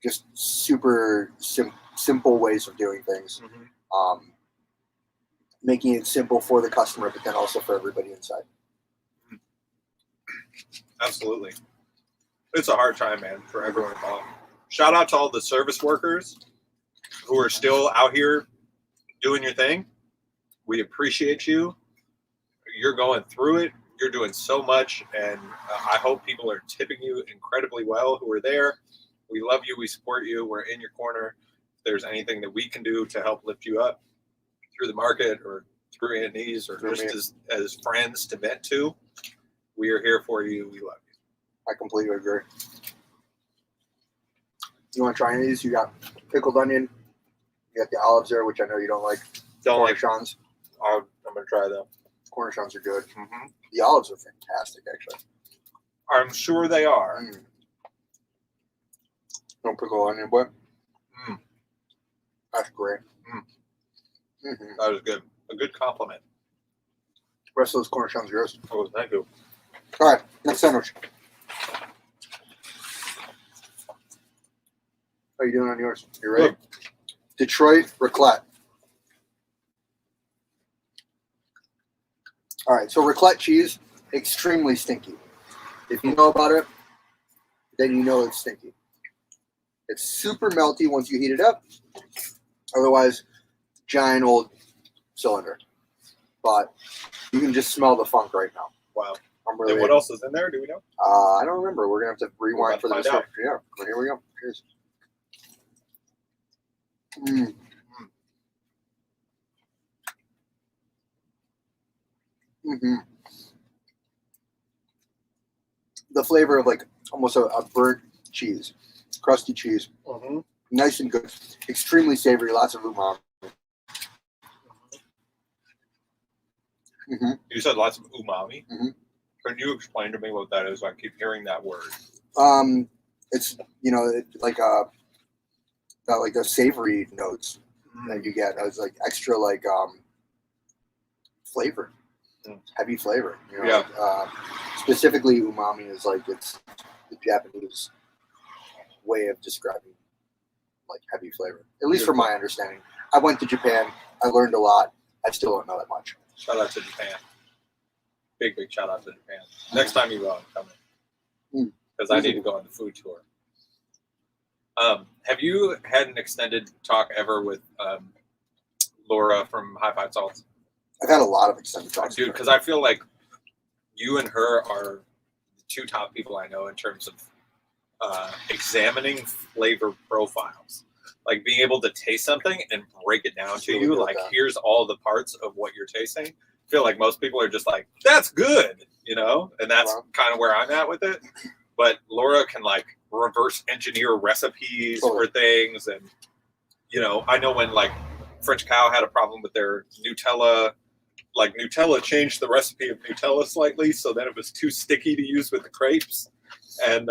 just super simple ways of doing things, making it simple for the customer, but then also for everybody inside. Absolutely. It's a hard time, man, for everyone involved. Shout out to all the service workers who are still out here doing your thing. We appreciate you. You're going through it. You're doing so much, and I hope people are tipping you incredibly well who are there. We love you. We support you. We're in your corner. If there's anything that we can do to help lift you up through the market or through A&Es or just as friends to vent to, we are here for you. We love you. I completely agree. You want to try any of these? You got pickled onion. You got the olives there, which I know you don't like. Don't like. Cornichons. I'm going to try them. Cornichons are good. Mm-hmm. The olives are fantastic, actually. I'm sure they are. Don't pickle onion, but Mm. that's great. Mm. Mm-hmm. That was good. A good compliment. rest of those cornichons are yours. Oh, thank you. All right, next sandwich. How are you doing on yours? You ready? Good. Detroit raclette. All right, so raclette cheese, extremely stinky. If you know about it, then you know it's stinky. It's super melty once you heat it up. Otherwise, giant old cylinder. But you can just smell the funk right now. Wow. I'm really. And what else is in there? Do we know? I don't remember. We're gonna have to rewind for the find out. description. Yeah. Well, here we go. Cheers. Mm. Mm-hmm. The flavor of like almost a burnt cheese, crusty cheese, nice and good, extremely savory, lots of umami. Mm-hmm. You said lots of umami. Mm-hmm. Can you explain to me what that is? I keep hearing that word. It's like the savory notes that you get. It's like extra flavor, heavy flavor. You know? Yeah. Specifically, umami is like it's the Japanese way of describing like heavy flavor. At least from my understanding. I went to Japan. I learned a lot. I still don't know that much. Shout out to Japan. Big shout out to Japan. Next time you go, I'm coming. Because I need to go on the food tour. Have you had an extended talk ever with Laura from High Five Salts? I've had a lot of extended talks. Dude, because I feel like you and her are the two top people I know in terms of examining flavor profiles. Like being able to taste something and break it down to you. Like, here's all the parts of what you're tasting. I feel like most people are just like, that's good, you know? And that's kind of where I'm at with it. But Laura can like reverse engineer recipes for things. And, you know, I know when like French Cow had a problem with their Nutella, like Nutella changed the recipe of Nutella slightly. So then it was too sticky to use with the crepes. And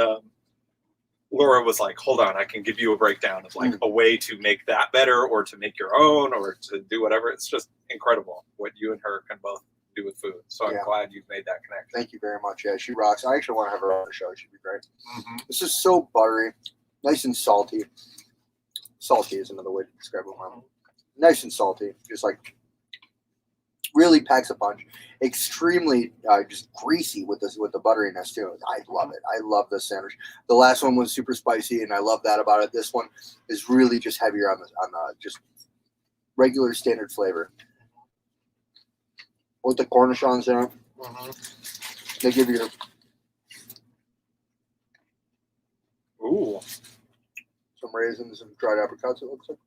Laura was like, hold on, I can give you a breakdown of like a way to make that better or to make your own or to do whatever. It's just incredible what you and her can both do with food. So I'm glad you've made that connection. Thank you very much. Yeah, she rocks. I actually want to have her on the show. She'd be great. This is so buttery, nice and salty. Salty is another way to describe it. Nice and salty, just like really packs a punch. Extremely just greasy with the butteriness too. I love it. I love this sandwich. The last one was super spicy, and I love that about it. This one is really just heavier on the just regular standard flavor. With the cornichons in it, they give you some raisins and dried apricots. It looks like.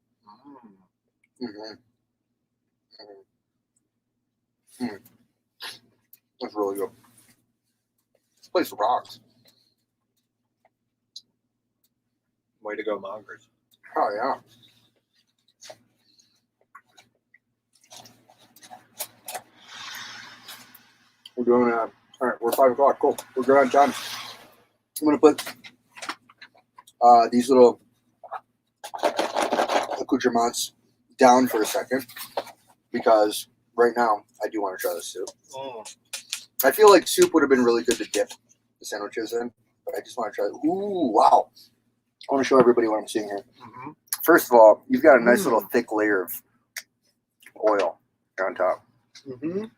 That's really good. This place rocks. Way to go, Mongers. Oh, yeah. We're doing all right, we're 5 o'clock. Cool. We're good on time. I'm going to put these little accoutrements down for a second because right now I do want to try this soup. I feel like soup would have been really good to dip the sandwiches in, but I just want to try it. Ooh, wow. I want to show everybody what I'm seeing here. First of all, you've got a nice little thick layer of oil on top.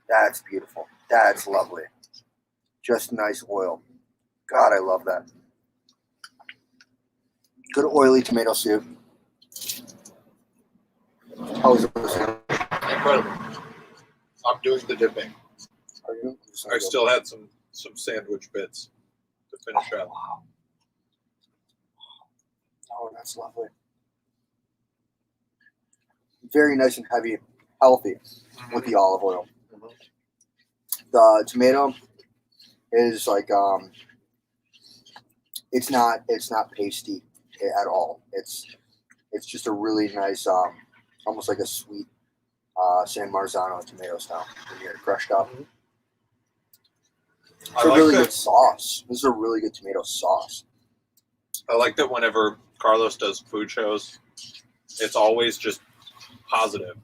That's beautiful. That's lovely. Just nice oil. God, I love that. Good oily tomato soup. How is it with the sandwich? Incredible. I'm doing the dipping. Are you? I still had some sandwich bits to finish up. Wow. Oh, that's lovely. Very nice and heavy, healthy with the olive oil. The tomato is like it's not pasty at all. It's just a really nice almost like a sweet San Marzano tomato style when you're crushed up. It's a really good sauce. This is a really good tomato sauce. I like that whenever Carlos does food shows, it's always just positive.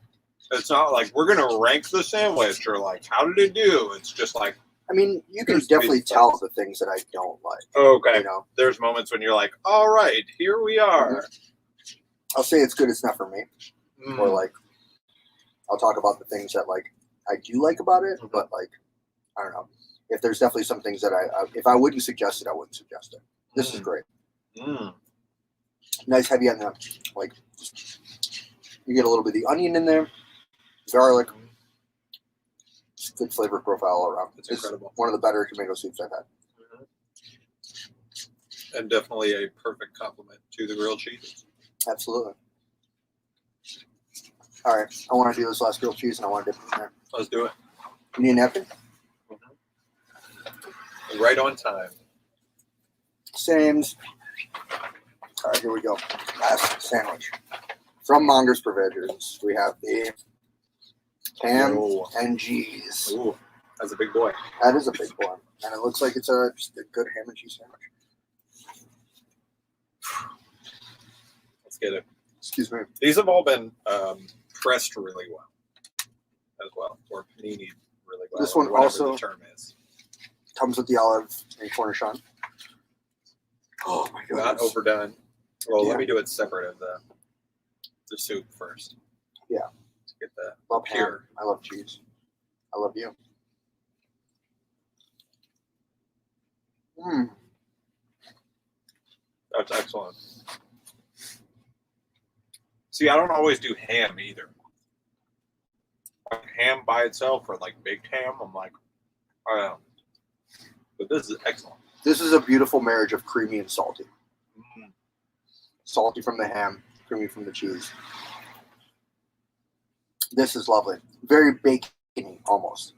It's not like we're gonna rank the sandwich or like how did it do. It's just like I mean, you can Here's the definitely pizza. tell the things that I don't like. okay. You know, There's moments when you're like, all right, here we are. I'll say it's good. It's not for me. Mm. Or like, I'll talk about the things that like I do like about it, Mhm. but like, I don't know. If there's definitely some things that if I wouldn't suggest it, I wouldn't suggest it. This is great. Mm. Nice heavy on the like. You get a little bit of the onion in there, garlic. It's good flavor profile all around. It's incredible. One of the better tomato soups I've had. And definitely a perfect complement to the grilled cheese. Absolutely. All right, I want to do this last grilled cheese, and I want to dip it in there. Let's do it. You need a napkin? Right on time. Same's. All right, here we go. Last sandwich. From Mongers Provisions, we have the ham Ooh. and cheese. Ooh, that's a big boy. That is a big one. And it looks like it's just a good ham and cheese sandwich. Let's get it. Excuse me. These have all been pressed really well as well, or panini really well. This or one whatever also- the term is. Comes with the olive and cornichon. Oh my Not goodness. overdone. Well, Yeah. let me do it separate of the soup first. Yeah. To get the Love pure. ham. I love cheese. I love you. Mm. That's excellent. See, I don't always do ham either. Like ham by itself or like baked ham, I'm like, I don't know. But this is excellent. This is a beautiful marriage of creamy and salty. Mm. Salty from the ham, creamy from the cheese. This is lovely. Very bacony almost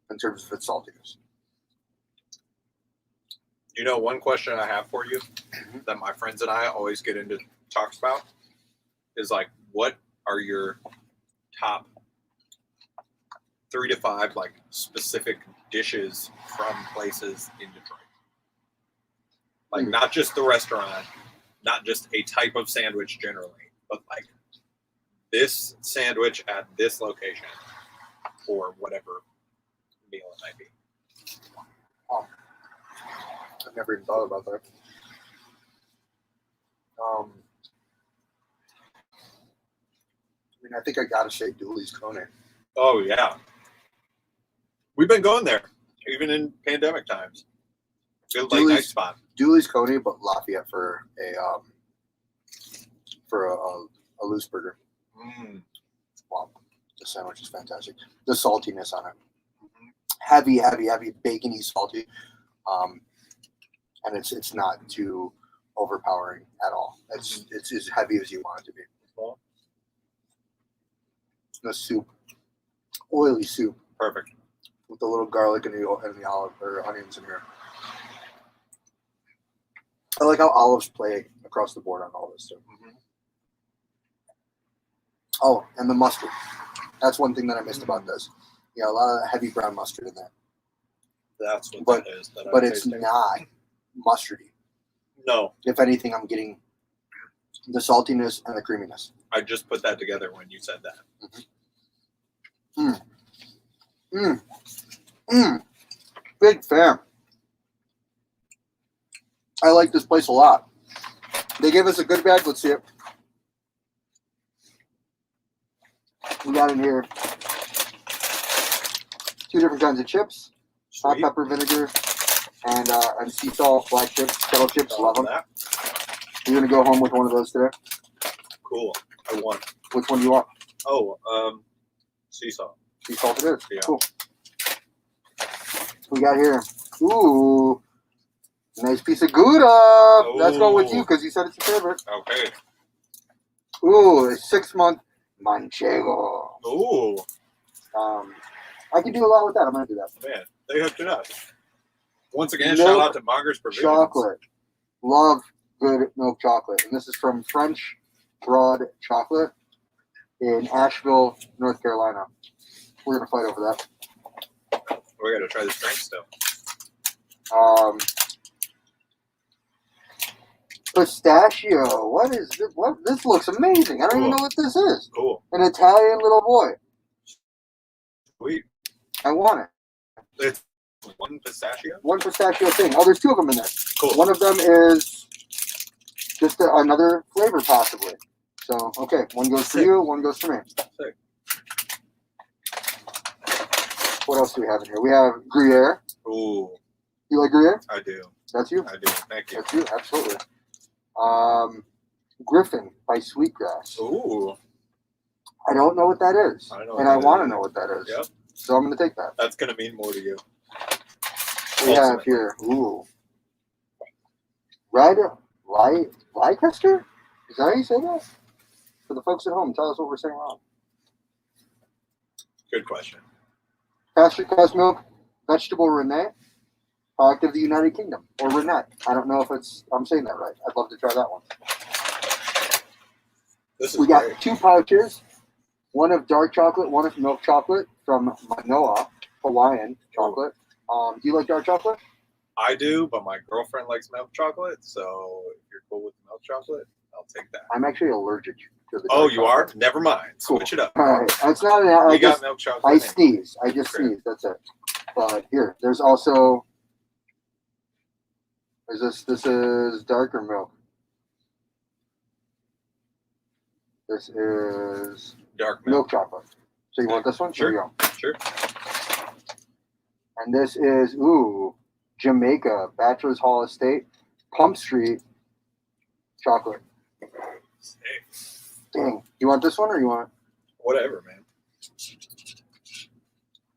in terms of its saltiness. You know, one question I have for you that my friends and I always get into talks about is like, what are your top 3 to 5 like specific dishes from places in Detroit? Like not just the restaurant, not just a type of sandwich generally, but like this sandwich at this location or whatever meal it might be. I've never even thought about that. I mean, I think I gotta say Dooley's Coney. Oh yeah. We've been going there, even in pandemic times. Feels like a nice spot. Dooley's Coney, but Lafayette for a loose burger. Mm. Wow, the sandwich is fantastic. The saltiness on it, heavy, bacony, salty, and it's not too overpowering at all. It's as heavy as you want it to be. The soup, oily soup, Perfect. with a little garlic and the olive or onions in here. I like how olives play across the board on all this stuff. Oh, and the mustard. That's one thing that I missed about this. Yeah, a lot of heavy brown mustard in there. That's what But- that is. That But I'm it's tasting. not mustardy. No, If anything, I'm getting the saltiness and the creaminess. I just put that together when you said that. Big fan. I like this place a lot. They gave us a good bag. Let's see it. We got in here 2 different kinds of chips, hot Sweet. pepper vinegar, and sea salt, black chips, kettle chips. I Love them. that. You're gonna go home with one of those today. Cool. I won. Which one do you want? Oh, sea salt. Sea salt it is. Yeah. Cool. We got here. Ooh, nice piece of Gouda. That's going with you because you said it's your favorite. Okay. Ooh, a 6-month Manchego. Ooh, I can do a lot with that. I'm gonna do that. man, they hooked it up. Once again, Milk shout out to Mongers Provisions. Chocolate. Love good milk chocolate. And this is from French Broad Chocolate in Asheville, North Carolina. We're gonna fight over that. We got to try this drink still. Pistachio. What is this? What? This looks amazing. I don't even know what this is. Cool. An Italian little boy. Sweet. I want it. It's one pistachio? One pistachio thing. Oh, there's two of them in there. Cool. One of them is just another flavor, possibly. So, okay. One goes for you, one goes for me. Sick. What else do we have in here? We have Gruyere. Ooh. You like Gruyere? I do. That's you? I do. Thank you. That's you, absolutely. Griffin by Sweetgrass. Ooh. I don't know what that is. I know and I want to know what that is. Yep. So I'm going to take that. That's going to mean more to you. We have here, ooh. Leicester? Is that how you say that? For the folks at home, tell us what we're saying wrong. Good question. Pasture Cows milk, vegetable rennet, product of the United Kingdom, or rennet. I don't know if I'm saying that right. I'd love to try that one. We got great. 2 pouches, one of dark chocolate, one of milk chocolate from Manoa, Hawaiian chocolate. Do you like dark chocolate? I do, but my girlfriend likes milk chocolate, so if you're cool with milk chocolate, I'll take that. I'm actually allergic to the dark Oh, you chocolate. are? Never mind. Switch it up. All right. It's not an We got milk chocolate. I sneeze. I just Great. sneeze. That's it. But here, there's also. This is darker milk. This is Dark milk. chocolate. So you want this one? Sure. Here you go. Sure. And this is Jamaica Bachelor's Hall Estate, Pump Street chocolate. Dang. You want this one or you want? Whatever, man.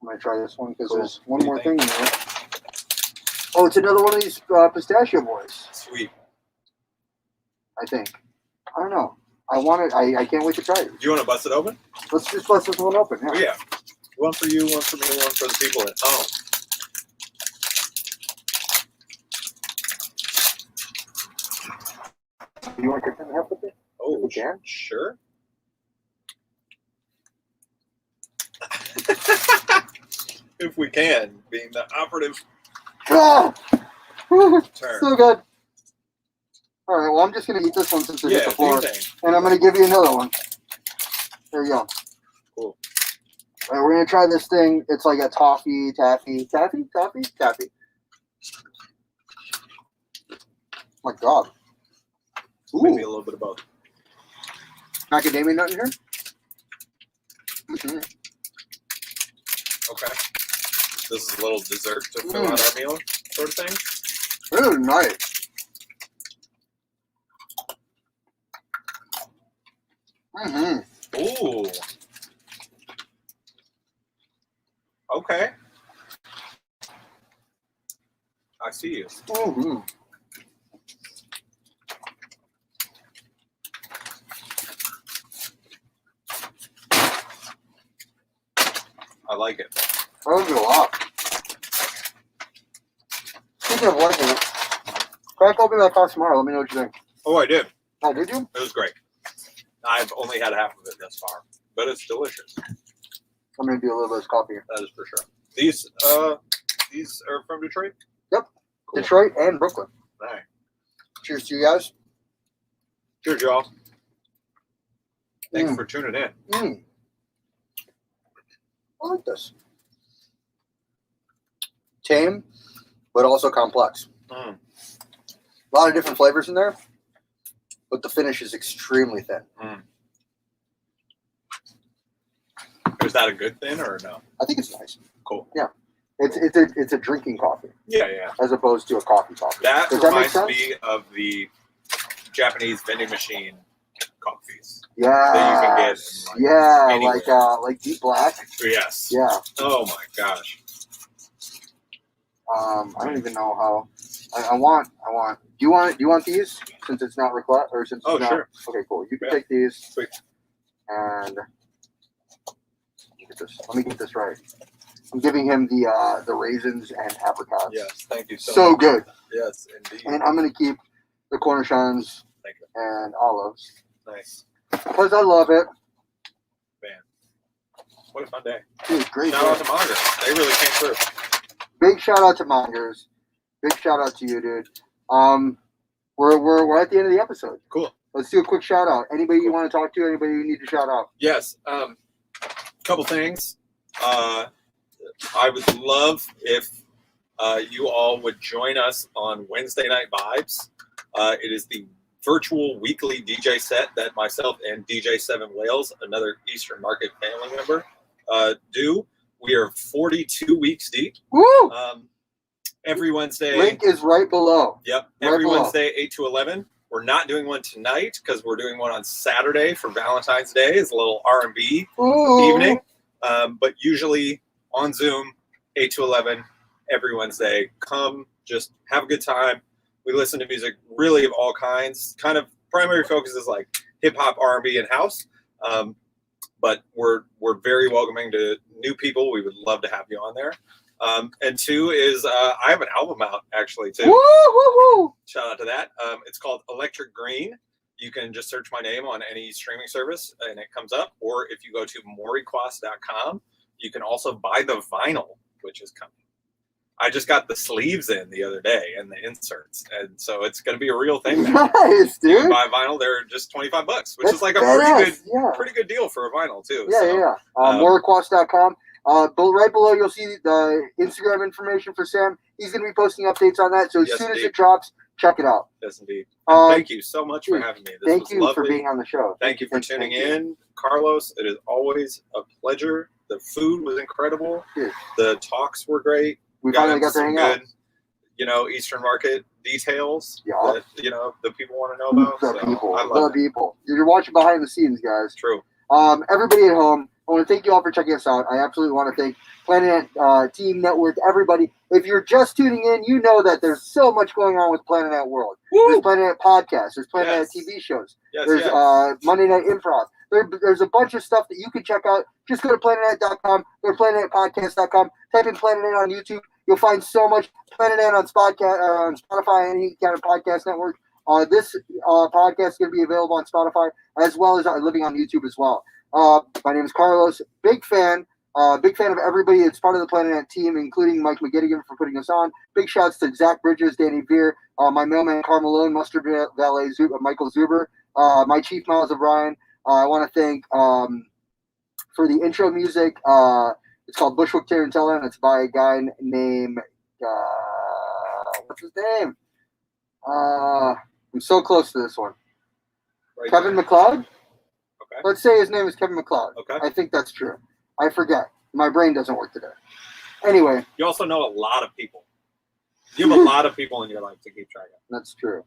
I'm gonna try this one because Cool. there's one What do more you thing in think? there. Oh, it's another one of these pistachio boys. Sweet. I think. I don't know. I want it. I can't wait to try it. Do you want to bust it open? Let's just bust this one open. Oh, yeah. One for you, one for me, one for the people at home. You want to cut that half with it? Oh, You can? sure. If we can, being the operative Ah! term. So good. All right. Well, I'm just gonna eat this one since it hit the do floor, your thing. and I'm gonna give you another one. There you go. Cool. All right, we're gonna try this thing. It's like a taffy. Oh my God. Maybe a Ooh, little bit of both. macadamia nut in here. Mm-hmm. Okay. This is a little dessert to fill out our meal, sort of thing. This is nice. Mm-hmm. Ooh. Okay. I see you. Mm-hmm. I like it. That was a lot. Speaking of liking it, crack open that box tomorrow. Let me know what you think. Oh, I did. Oh, did you? It was great. I've only had half of it thus far, but it's delicious. I'm gonna do a little bit of coffee. That is for sure. These are from Detroit? Yep. Cool. Detroit and Brooklyn. All right. Cheers to you guys. Cheers, y'all. Thanks Mm. for tuning in. Mm. I like this. Tame, but also complex. Mm. A lot of different flavors in there, but the finish is extremely thin. Is that a good thing or no? I think it's nice. Cool. It's a drinking coffee Yeah. as opposed to a coffee coffee. That Does that make reminds sense? me of the Japanese vending machine coffees. Yeah. That you can get in, anywhere. like deep black. Yes. Yeah. Oh my gosh. I don't even know how. I want. Do you want these since it's not request or since? Oh, it's not, sure. Okay, cool. You can Yeah. take these. Sweet. And look at this. Let me get this right. I'm giving him the raisins and apricots. Yes. Thank you so So much. good. Yes, indeed. And I'm gonna keep the cornichons Thank you. and olives Nice. because I love it. Man. What a fun day. Dude, great. Shout out day. to Mongers. They really came through. Big shout out to Mongers. Big shout out to you, dude. we're at the end of the episode. Cool. Let's do a quick shout out. Anybody you want to talk to? Anybody you need to shout out? Yes. Couple things. I would love if you all would join us on Wednesday Night Vibes. It is the virtual weekly DJ set that myself and DJ Seven Wales, another Eastern Market family member, do. We are 42 weeks deep. Woo! Every Wednesday. Link is right below. Yep. Right Every below. Wednesday, 8 to 11. We're not doing one tonight because we're doing one on Saturday for Valentine's Day. It's a little R&B evening. But usually on Zoom, 8 to 11, every Wednesday. Come, just have a good time. We listen to music really of all kinds. Kind of primary focus is like hip-hop, R&B, and house. But we're very welcoming to new people. We would love to have you on there. And two is I have an album out actually too. Woo! Shout out to that. It's called Electric Green. You can just search my name on any streaming service and it comes up. Or if you go to morykwas.com, you can also buy the vinyl, which is coming. I just got the sleeves in the other day and the inserts, and so it's going to be a real thing now. Nice, dude. You can buy vinyl; they're just $25, which That's is like a badass. pretty good deal for a vinyl too. Yeah. Morykwas.com. Right below, you'll see the Instagram information for Sam. He's going to be posting updates on that. So as soon as it drops, check it out. Yes, indeed. And thank you so much for dude, having me. This thank was you lovely. for being on the show. Thank you for tuning in, Carlos. It is always a pleasure. The food was incredible. Dude. The talks were great. We finally got to hang out. Eastern Market details Yeah. that, the people want to know about. The people. You're watching behind the scenes, guys. True. Everybody at home, I want to thank you all for checking us out. I absolutely want to thank Planet Team Network, everybody. If you're just tuning in, you know that there's so much going on with Planet Net World. Woo! There's Planet Net Podcasts. There's Planet Net TV shows. Yes, There's Monday Night Improv. There's a bunch of stuff that you can check out. Just go to planetnet.com. Go to planetnetpodcast.com. Type in Planet Net on YouTube. You'll find so much. Planet Net on Spotify, any kind of podcast network. This podcast is going to be available on Spotify as well as living on YouTube as well. My name is Carlos. Big fan of everybody that's part of the Planet Net team, including Mike McGettigan for putting us on. Big shouts to Zach Bridges, Danny Veer, my mailman Carmelone, Mustard Valet Michael Zuber, my chief Miles O'Brien. I want to thank for the intro music. It's called Bushwick Tarantella, and it's by a guy named what's his name? I'm so close to this one. Right Kevin there. MacLeod? Okay. Let's say his name is Kevin MacLeod. Okay. I think that's true. I forget. My brain doesn't work today. Anyway. You also know a lot of people. You have a lot of people in your life to keep track of. That's true.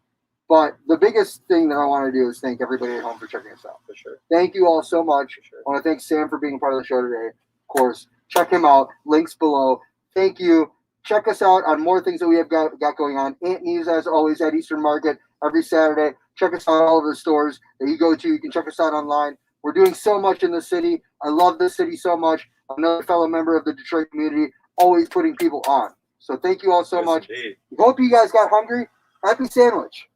But the biggest thing that I want to do is thank everybody at home for checking us out. For sure. Thank you all so much. For sure. I want to thank Sam for being part of the show today. Of course, check him out. Links below. Thank you. Check us out on more things that we have got going on. Ant News, as always, at Eastern Market every Saturday. Check us out at all of the stores that you go to. You can check us out online. We're doing so much in the city. I love this city so much. I'm another fellow member of the Detroit community, always putting people on. So thank you all so much. Indeed. Hope you guys got hungry. Happy sandwich.